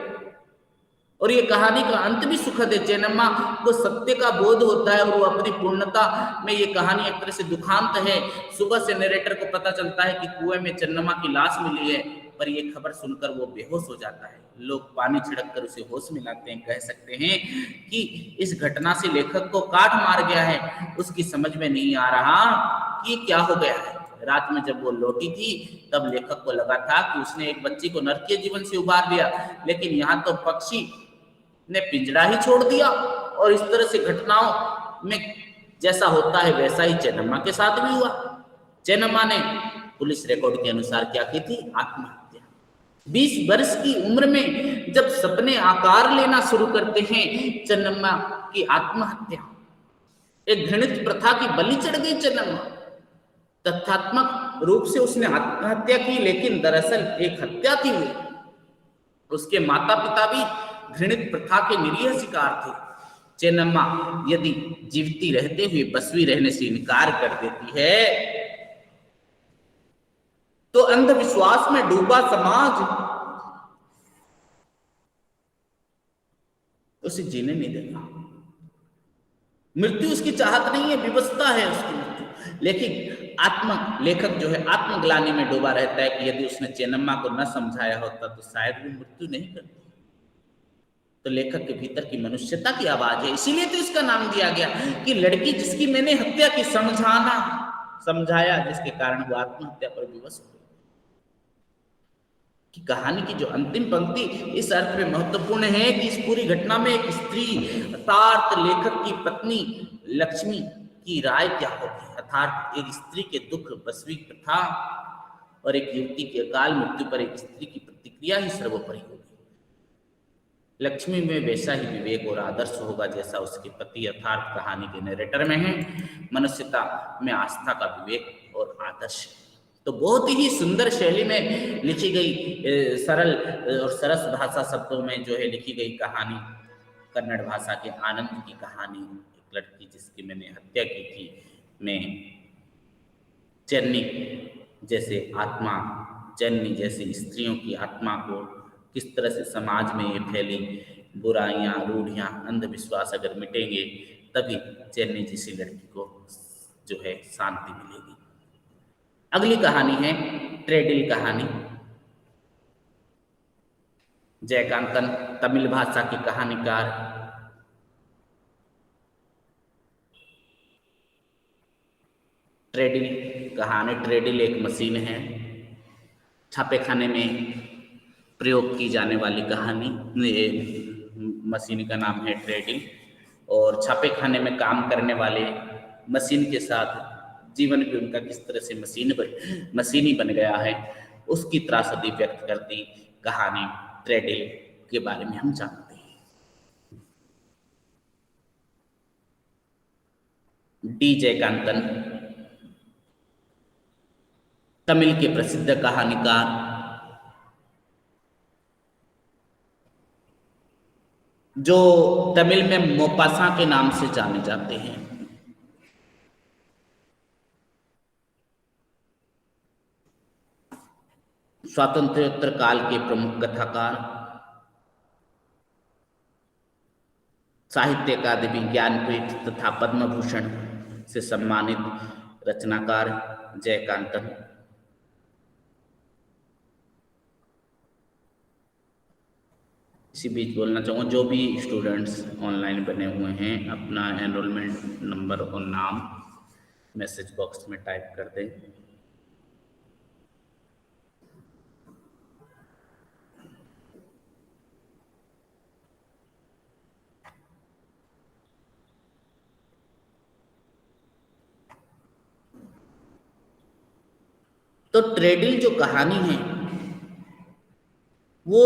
और ये कहानी का अंत भी सुखद है। चेन्नम्मा को सत्य का बोध होता है और वो अपनी पूर्णता में, ये कहानी एक तरह से दुखांत है। सुबह से नरेटर को पता चलता है कि कुएं में चेन्नम्मा की लाश मिली है, पर ये खबर सुनकर वो बेहोश हो जाता है। लोग पानी छिड़क कर उसे होश में लाते हैं। कह सकते हैं कि इस घटना से लेखक को काट मार गया है। उसकी समझ में नहीं आ रहा कि क्या हो गया है। रात में जब वो लौटी थी तब लेखक को लगा था कि उसने एक बच्ची को नरकीय जीवन से उबार लिया, लेकिन यहाँ तो पक्षी ने पिंजरा ही छोड़ दिया। और इस तरह से घटनाओं में जैसा होता है वैसा ही चेन्नम्मा के साथ भी हुआ। चेन्नम्मा ने पुलिस रिकॉर्ड के अनुसार क्या की थी? आत्महत्या। 20 वर्ष की उम्र में जब सपने आकार लेना शुरू करते हैं, चेन्नम्मा की आत्महत्या। एक घृणित प्रथा की बलि चढ़ गई चेन्नम्मा। तथ्यात्मक रूप से उसने आत्महत्या की, लेकिन दरअसल एक हत्या थी वो। उसके माता पिता भी घृणित प्रथा के निरीह शिकार थे। चेन्नम्मा यदि जीवती रहते हुए बसवी रहने से इनकार कर देती है तो अंधविश्वास में डूबा समाज उसे जीने नहीं देगा। मृत्यु उसकी चाहत नहीं है, विवशता है उसकी मृत्यु। लेकिन लेखक जो है आत्मग्लानि में डूबा रहता है कि यदि उसने चेन्नम्मा को न समझाया होता तो शायद वो मृत्यु नहीं करती। तो लेखक के भीतर की मनुष्यता की आवाज है। इसीलिए तो इसका नाम दिया गया कि लड़की जिसकी मैंने हत्या की, समझाया, जिसके कारण वो आत्महत्या पर विवश हो। कि कहानी की जो अंतिम पंक्ति इस अर्थ में महत्वपूर्ण है कि इस पूरी घटना में एक स्त्री अर्थात लेखक की पत्नी लक्ष्मी की राय क्या होगी। अर्थात एक स्त्री के दुख, बसवी प्रथा और एक युवती के अकाल मृत्यु पर एक स्त्री की प्रतिक्रिया ही सर्वोपरि होगी। लक्ष्मी में वैसा ही विवेक और आदर्श होगा जैसा उसके पति अर्थात कहानी के नरेटर में है। मनुष्यता में आस्था का विवेक और आदर्श। तो बहुत ही सुंदर शैली में लिखी गई, सरल और सरस भाषा शब्दों में जो है लिखी गई कहानी, कन्नड़ भाषा के आनंद की कहानी। एक लड़की जिसकी मैंने हत्या की थी, मैं चेन्नी जैसे आत्मा, चेन्नी जैसी स्त्रियों की आत्मा को किस तरह से समाज में ये फैली बुराइयां, रूढ़ियां, अंधविश्वास अगर मिटेंगे तभी चेन्नी जैसी लड़की को जो है शांति मिलेगी। अगली कहानी है ट्रेडिल कहानी। जयकांतन तमिल भाषा की कहानीकार। ट्रेडिल कहानी, ट्रेडिल एक मशीन है, छापेखाने में प्रयोग की जाने वाली कहानी। मशीन का नाम है ट्रेडिल और छापेखाने में काम करने वाले मशीन के साथ जीवन भी उनका किस तरह से मशीनी बन गया है उसकी त्रासदी व्यक्त करती कहानी ट्रेडिल के बारे में हम जानते हैं। डी जयकांतन तमिल के प्रसिद्ध कहानीकार, जो तमिल में मोपासा के नाम से जाने जाते हैं। स्वातंत्र्योत्तर काल के प्रमुख कथाकार, साहित्य अकादमी, ज्ञानपीठ तथा पद्म भूषण से सम्मानित रचनाकार जयकांतन। इसी बीच बोलना चाहूँगा, जो भी स्टूडेंट्स ऑनलाइन बने हुए हैं अपना एनरोलमेंट नंबर और नाम मैसेज बॉक्स में टाइप कर दें। तो ट्रेडिल जो कहानी है वो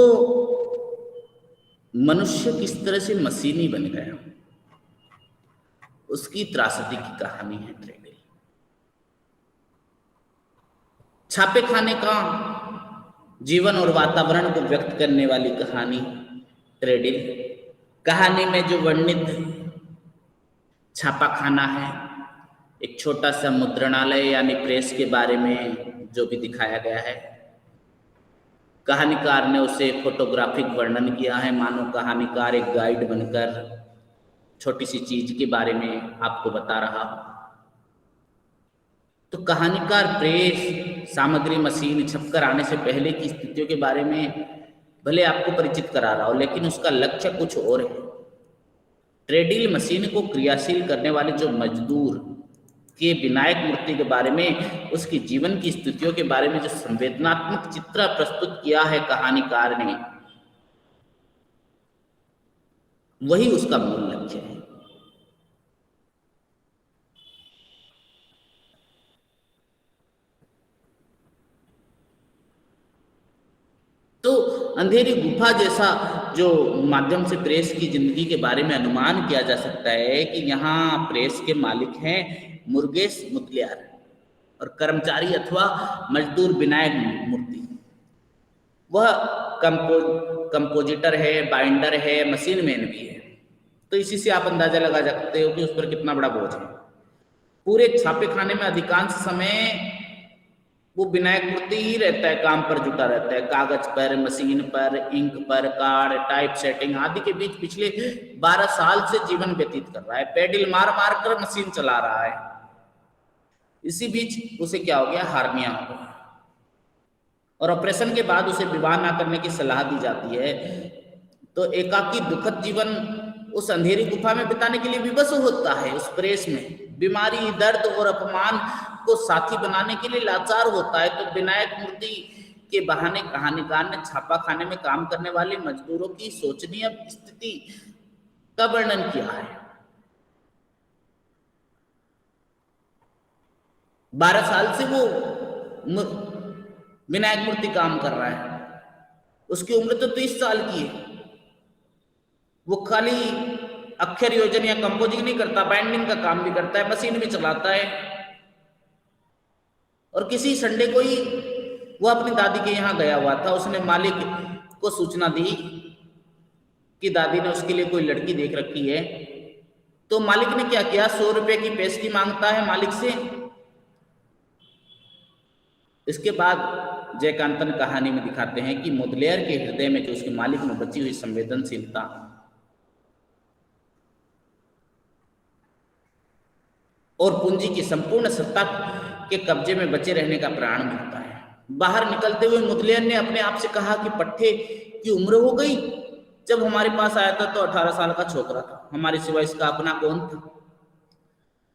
मनुष्य किस तरह से मशीनी बन गया उसकी त्रासदी की कहानी है ट्रेडिल। छापे खाने का जीवन और वातावरण को व्यक्त करने वाली कहानी ट्रेडिल। कहानी में जो वर्णित छापा खाना है, एक छोटा सा मुद्रणालय यानी प्रेस के बारे में जो भी दिखाया गया है, कहानीकार ने उसे फोटोग्राफिक वर्णन किया है, मानो कहानीकार एक गाइड बनकर छोटी सी चीज के बारे में आपको बता रहा। तो कहानीकार प्रेस सामग्री मशीन छपकर आने से पहले की स्थितियों के बारे में भले आपको परिचित करा रहा हो, लेकिन उसका लक्ष्य कुछ और है। ट्रेडिल मशीन को क्रियाशील करने वाले जो मजदूर के विनायक मूर्ति के बारे में, उसकी जीवन की स्थितियों के बारे में जो संवेदनात्मक चित्र प्रस्तुत किया है कहानीकार ने, वही उसका मूल लक्ष्य है। तो अंधेरी गुफा जैसा जो माध्यम से प्रेस की जिंदगी के बारे में अनुमान किया जा सकता है कि यहाँ प्रेस के मालिक हैं मुर्गेस मुदलियार और कर्मचारी अथवा मजदूर विनायक मूर्ति। वह कंपोजिटर है, बाइंडर है, मशीन मैन भी है। तो इसी से आप अंदाजा लगा सकते हो कि उस पर कितना बड़ा बोझ है। पूरे छापे खाने में अधिकांश समय वो विनायक मूर्ति ही रहता है, काम पर जुटा रहता है, कागज पर, मशीन पर, इंक पर, कार्ड, टाइप सेटिंग आदि के बीच पिछले 12 साल से जीवन व्यतीत कर रहा है। पेडल मार मार कर मशीन चला रहा है। इसी बीच उसे क्या हो गया, हार्निया हो गया और ऑपरेशन के बाद उसे विवाह ना करने की सलाह दी जाती है। तो एकाकी दुखद जीवन उस अंधेरी गुफा में बिताने के लिए विवश होता है। उस प्रेस में बीमारी, दर्द और अपमान को साथी बनाने के लिए लाचार होता है। तो विनायक मूर्ति के बहाने कहानीकार ने छापा खाने में काम करने वाले मजदूरों की शोचनीय स्थिति का वर्णन किया है। 12 साल से वो विनायक मूर्ति काम कर रहा है। उसकी उम्र तो 30 साल की है। वो खाली अक्षर योजन या कंपोजिंग नहीं करता, बाइंडिंग का काम भी करता है, मशीन भी चलाता है। और किसी संडे को ही वो अपनी दादी के यहाँ गया हुआ था। उसने मालिक को सूचना दी कि दादी ने उसके लिए कोई लड़की देख रखी है। तो मालिक ने क्या किया, 100 रुपए की पेशगी मांगता है मालिक से। इसके बाद जयकांतन कहानी में दिखाते हैं कि मुदलियार के हृदय में जो उसके मालिक में बची हुई संवेदनशीलता और पूंजी की संपूर्ण सत्ता के कब्जे में बचे रहने का प्राण मिलता है। बाहर निकलते हुए मुदलियार ने अपने आप से कहा कि पट्टे की उम्र हो गई। जब हमारे पास आया था तो 18 साल का छोकरा था। हमारे सिवा इसका अपना कौन था।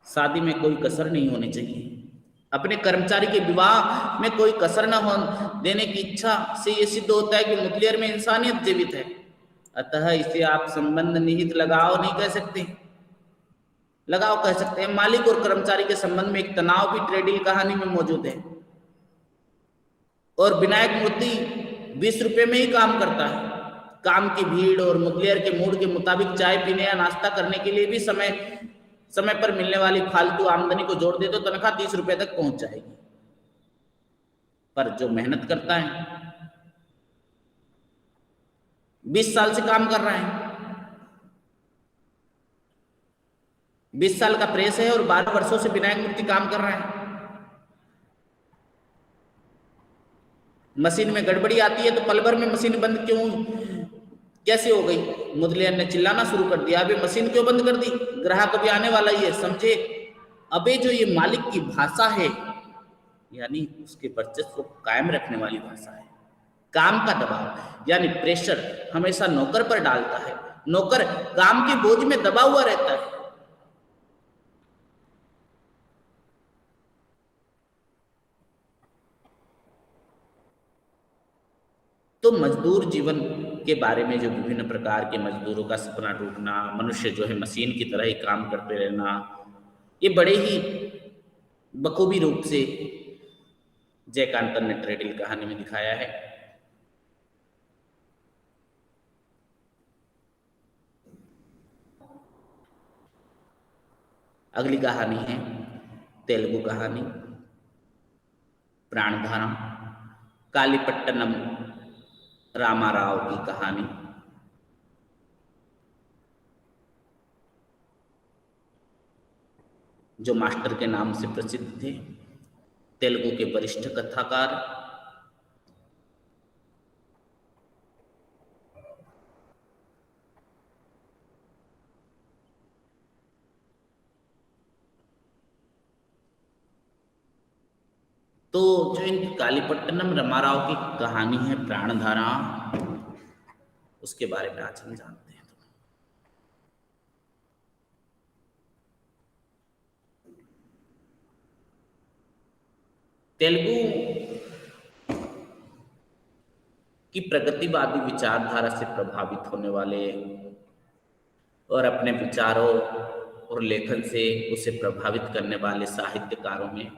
शादी में कोई कसर नहीं होनी चाहिए। अपने कर्मचारी के विवाह में कोई कसर न हो देने की इच्छा से यह सिद्ध होता है कि मुदलियार में इंसानियत जीवित है। अतः इसे आप संबंध निहित लगाओ नहीं कह सकते, लगाओ कह सकते हैं। मालिक और कर्मचारी के संबंध में एक तनाव भी ट्रेडिल कहानी में मौजूद है। और विनायक मूर्ति 20 रुपए में ही काम करता है। काम की भीड़ और मुदलियार के मूड के मुताबिक चाय पीने या नाश्ता करने के लिए भी समय पर मिलने वाली फालतू आमदनी को जोड़ दे तो तनख्वाह 30 रुपए तक पहुंच जाएगी। पर जो मेहनत करता है, 20 साल से काम कर रहा है, 20 साल का प्रेस है और 12 वर्षों से विनायक मूर्ति काम कर रहा है। मशीन में गड़बड़ी आती है तो पल भर में मशीन बंद क्यों कैसे हो गई? मुदलियार ने चिल्लाना शुरू कर दिया, अबे मशीन क्यों बंद कर दी? ग्राहक अभी आने वाला ही है, समझे? अबे जो ये मालिक की भाषा है, यानी उसके वर्चस्व को कायम रखने वाली भाषा है। काम का दबाव यानी प्रेशर हमेशा नौकर पर डालता है, नौकर काम के बोझ में दबा हुआ रहता है। तो मजदूर जीवन के बारे में जो विभिन्न प्रकार के मजदूरों का सपना टूटना, मनुष्य जो है मशीन की तरह ही काम करते रहना, ये बड़े ही बखूबी रूप से जयकांतन ने ट्रेडिल कहानी में दिखाया है। अगली कहानी है तेलुगु कहानी प्राणधारा, कालीपट्टनम रामाराव की कहानी। जो मास्टर के नाम से प्रसिद्ध थे, तेलुगु के वरिष्ठ कथाकार। तो जो इन कालीपट्टनम रामाराव की कहानी है प्राणधारा, उसके बारे में आज हम जानते हैं। तेलुगु की प्रगतिवादी विचारधारा से प्रभावित होने वाले और अपने विचारों और लेखन से उसे प्रभावित करने वाले साहित्यकारों में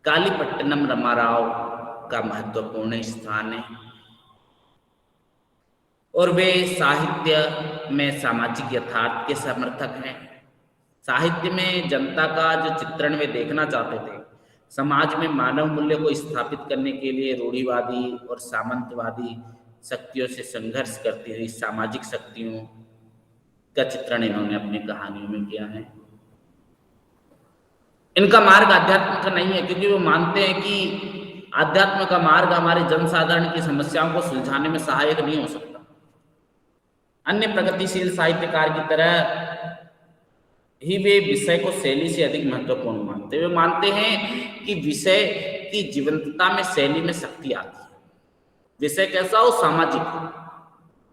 कालीपट्टनम रामाराव का महत्वपूर्ण स्थान है। और वे साहित्य में सामाजिक यथार्थ के समर्थक हैं। साहित्य में जनता का जो चित्रण वे देखना चाहते थे, समाज में मानव मूल्य को स्थापित करने के लिए रूढ़िवादी और सामंतवादी शक्तियों से संघर्ष करती हुई सामाजिक शक्तियों का चित्रण इन्होंने अपनी कहानियों में किया है। इनका मार्ग अध्यात्म का नहीं है, क्योंकि वो मानते हैं कि अध्यात्म का मार्ग हमारे जनसाधारण की समस्याओं को सुलझाने में सहायक नहीं हो सकता। अन्य प्रगतिशील साहित्यकार की तरह ही वे विषय को शैली से अधिक महत्वपूर्ण मानते हैं। वे मानते हैं कि विषय की जीवंतता में शैली में शक्ति आती है। विषय कैसा हो? सामाजिक हो,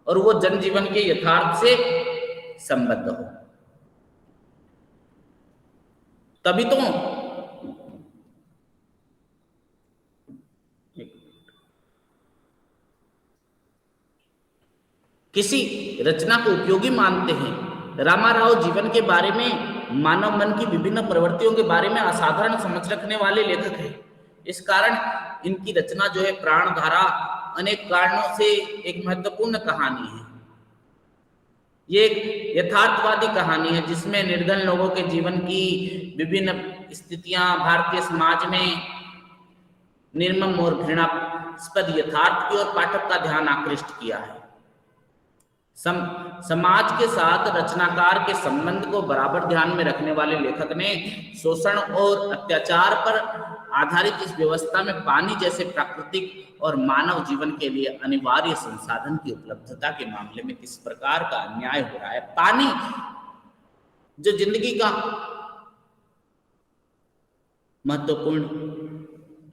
और वो जनजीवन के यथार्थ से संबद्ध हो, तभी तो किसी रचना को उपयोगी मानते हैं। रामाराव जीवन के बारे में, मानव मन की विभिन्न प्रवृत्तियों के बारे में असाधारण समझ रखने वाले लेखक हैं। इस कारण इनकी रचना जो है प्राणधारा अनेक कारणों से एक महत्वपूर्ण कहानी है। ये एक यथार्थवादी कहानी है जिसमें निर्धन लोगों के जीवन की विभिन्न स्थितियां, भारतीय समाज में निर्मम और घृणास्पद यथार्थ की ओर पाठक का ध्यान आकृष्ट किया है। समाज के साथ रचनाकार के संबंध को बराबर ध्यान में रखने वाले लेखक ने शोषण और अत्याचार पर आधारित इस व्यवस्था में पानी जैसे प्राकृतिक और मानव जीवन के लिए अनिवार्य संसाधन की उपलब्धता के मामले में किस प्रकार का अन्याय हो रहा है। पानी जो जिंदगी का महत्वपूर्ण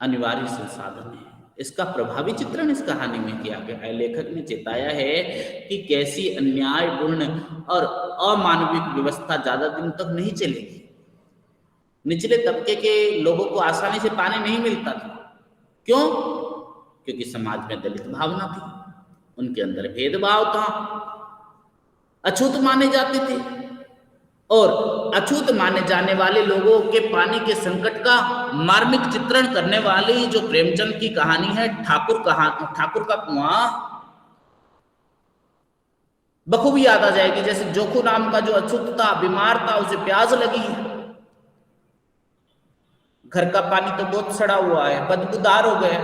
अनिवार्य संसाधन है, इसका प्रभावी चित्रण इस कहानी में किया गया है। लेखक ने चेताया है कि कैसी अन्यायपूर्ण और अमानविक व्यवस्था ज्यादा दिन तक नहीं चलेगी। निचले तबके के लोगों को आसानी से पानी नहीं मिलता था। क्यों? क्योंकि समाज में दलित भावना थी, उनके अंदर भेदभाव था, अछूत माने जाते थे, और अछूत माने जाने वाले लोगों के पानी के संकट का मार्मिक चित्रण करने वाली जो प्रेमचंद की कहानी है ठाकुर का कुआं, बखूबी याद आ जाएगी। जैसे जोखू नाम का जो अछूत था, बीमार था, उसे प्यास लगी, घर का पानी तो बहुत सड़ा हुआ है, बदबूदार हो गया,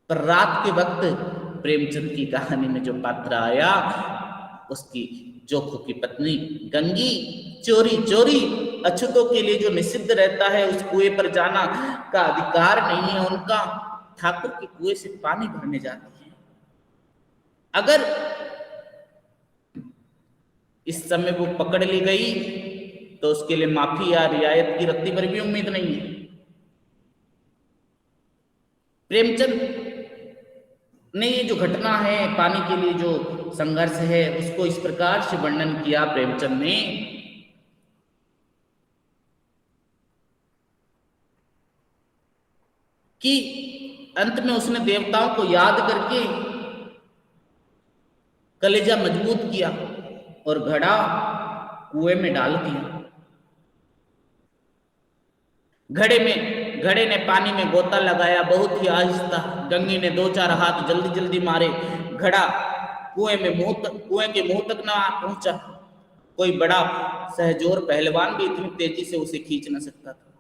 पर रात के वक्त प्रेमचंद की कहानी में जो पात्र आया, उसकी जोखू की पत्नी गंगी चोरी चोरी अछूतों के लिए जो निषिद्ध रहता है, उस कुएं पर जाना का अधिकार नहीं है उनका। ठाकुर के कुएं से पानी भरने जाती है। अगर इस समय वो पकड़ ली गई तो उसके लिए माफी या रियायत की रत्ती पर भी उम्मीद नहीं है। प्रेमचंद ने ये जो घटना है, पानी के लिए जो संघर्ष है, उसको इस प्रकार से वर्णन किया प्रेमचंद ने कि अंत में उसने देवताओं को याद करके कलेजा मजबूत किया और घड़ा कुएं में डाल दिया। घड़े ने पानी में गोता लगाया, बहुत ही आहिस्ता। गंगी ने 2-4 हाथ जल्दी जल्दी मारे, घड़ा कुएं के मुंह तक ना पहुंचा। कोई बड़ा सहजोर पहलवान भी इतनी तेजी से उसे खींच न सकता था।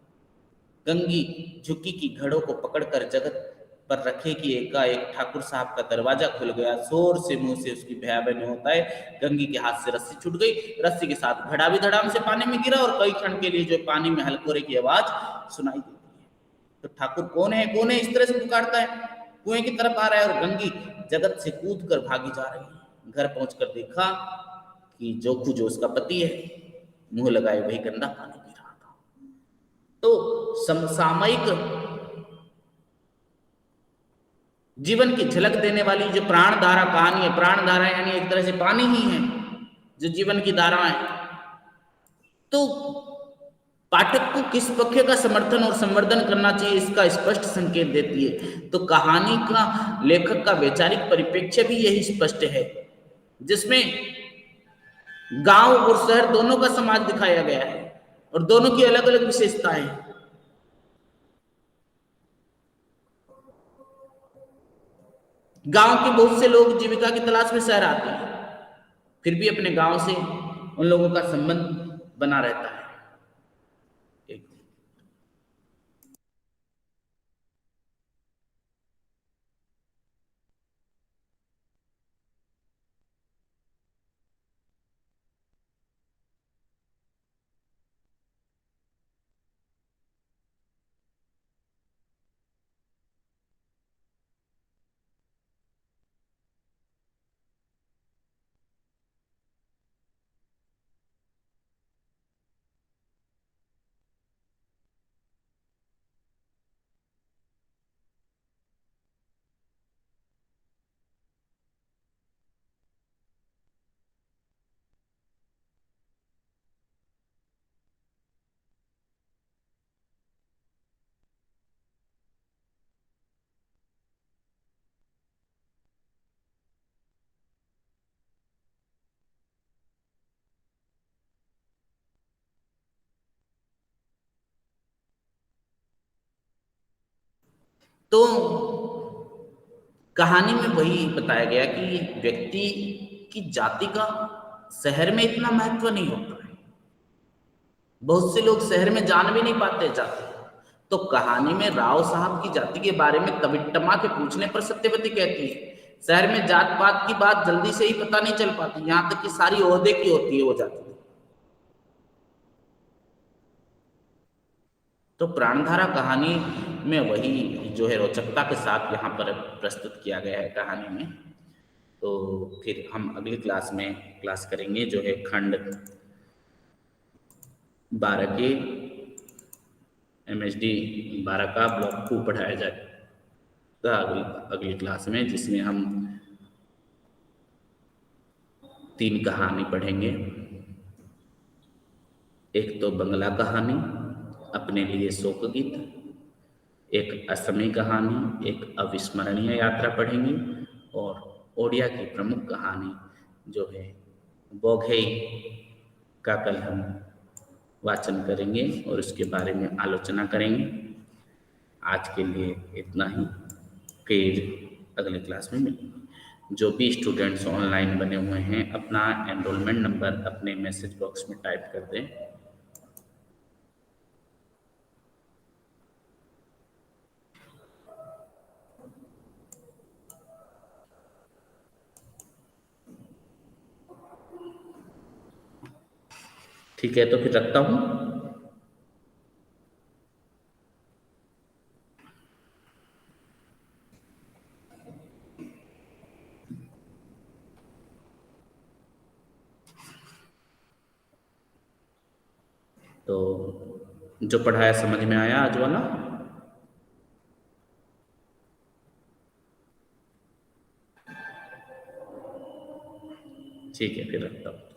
गंगी झुकी कि घड़ों को पकड़कर जगत पर रखे कि एकाएक ठाकुर साहब का दरवाजा खुल गया। जोर से मुंह से उसकी भयावह ने होता है, गंगी के हाथ से रस्सी छूट गई। रस्सी के साथ घड़ा भी धड़ाम से पानी में गिरा और कई क्षण के लिए जो पानी में हलकोरे की आवाज सुनाई देती है। तो ठाकुर कौन है, कौन है, इस तरह से पुकारता है, कुएं की तरफ आ रहा है और गंगी जगत से कूद कर भागी जा रही है। घर पहुंचकर देखा कि जोखू जो उसका पति है, मुंह लगाए वही गंदा पानी पी रहा था। तो समसामयिक जीवन की झलक देने वाली जो प्राण धारा कहानी है, प्राण धारा यानी एक तरह से पानी ही है जो जीवन की धारा है। तो पाठक को किस पक्ष का समर्थन और संवर्धन करना चाहिए, इसका स्पष्ट संकेत देती है। तो कहानी का लेखक का वैचारिक परिप्रेक्ष्य भी यही स्पष्ट है, जिसमें गांव और शहर दोनों का समाज दिखाया गया है और दोनों की अलग अलग विशेषताएं। गांव के बहुत से लोग जीविका की तलाश में शहर आते हैं, फिर भी अपने गांव से उन लोगों का संबंध बना रहता है। एक तो कहानी में वही बताया गया कि व्यक्ति की जाति का शहर में इतना महत्व नहीं होता है। बहुत से लोग शहर में जान भी नहीं पाते जाते। तो कहानी में राव साहब की जाति के बारे में तविट्टमा के पूछने पर सत्यवती कहती है, शहर में जात पात की बात जल्दी से ही पता नहीं चल पाती, यहां तक कि सारी ओहदे की होती है वो जाति। तो प्राणधारा कहानी में वही जो है रोचकता के साथ यहाँ पर प्रस्तुत किया गया है कहानी में। तो फिर हम अगली क्लास में क्लास करेंगे जो है खंड 12 के MSD 12 का ब्लॉक 2 पढ़ाया जाएगा अगली क्लास में, जिसमें हम 3 कहानी पढ़ेंगे। एक तो बंगला कहानी, अपने लिए शोक गीत, एक असमी कहानी, एक अविस्मरणीय यात्रा पढ़ेंगे और ओडिया की प्रमुख कहानी जो है बोघई का कल हम वाचन करेंगे और उसके बारे में आलोचना करेंगे। आज के लिए इतना ही, फिर अगले क्लास में मिलेंगे। जो भी स्टूडेंट्स ऑनलाइन बने हुए हैं अपना एनरोलमेंट नंबर अपने मैसेज बॉक्स में टाइप कर दें। ठीक है, तो फिर रखता हूँ। तो जो पढ़ाया समझ में आया आज वाला? ठीक है, फिर रखता हूँ।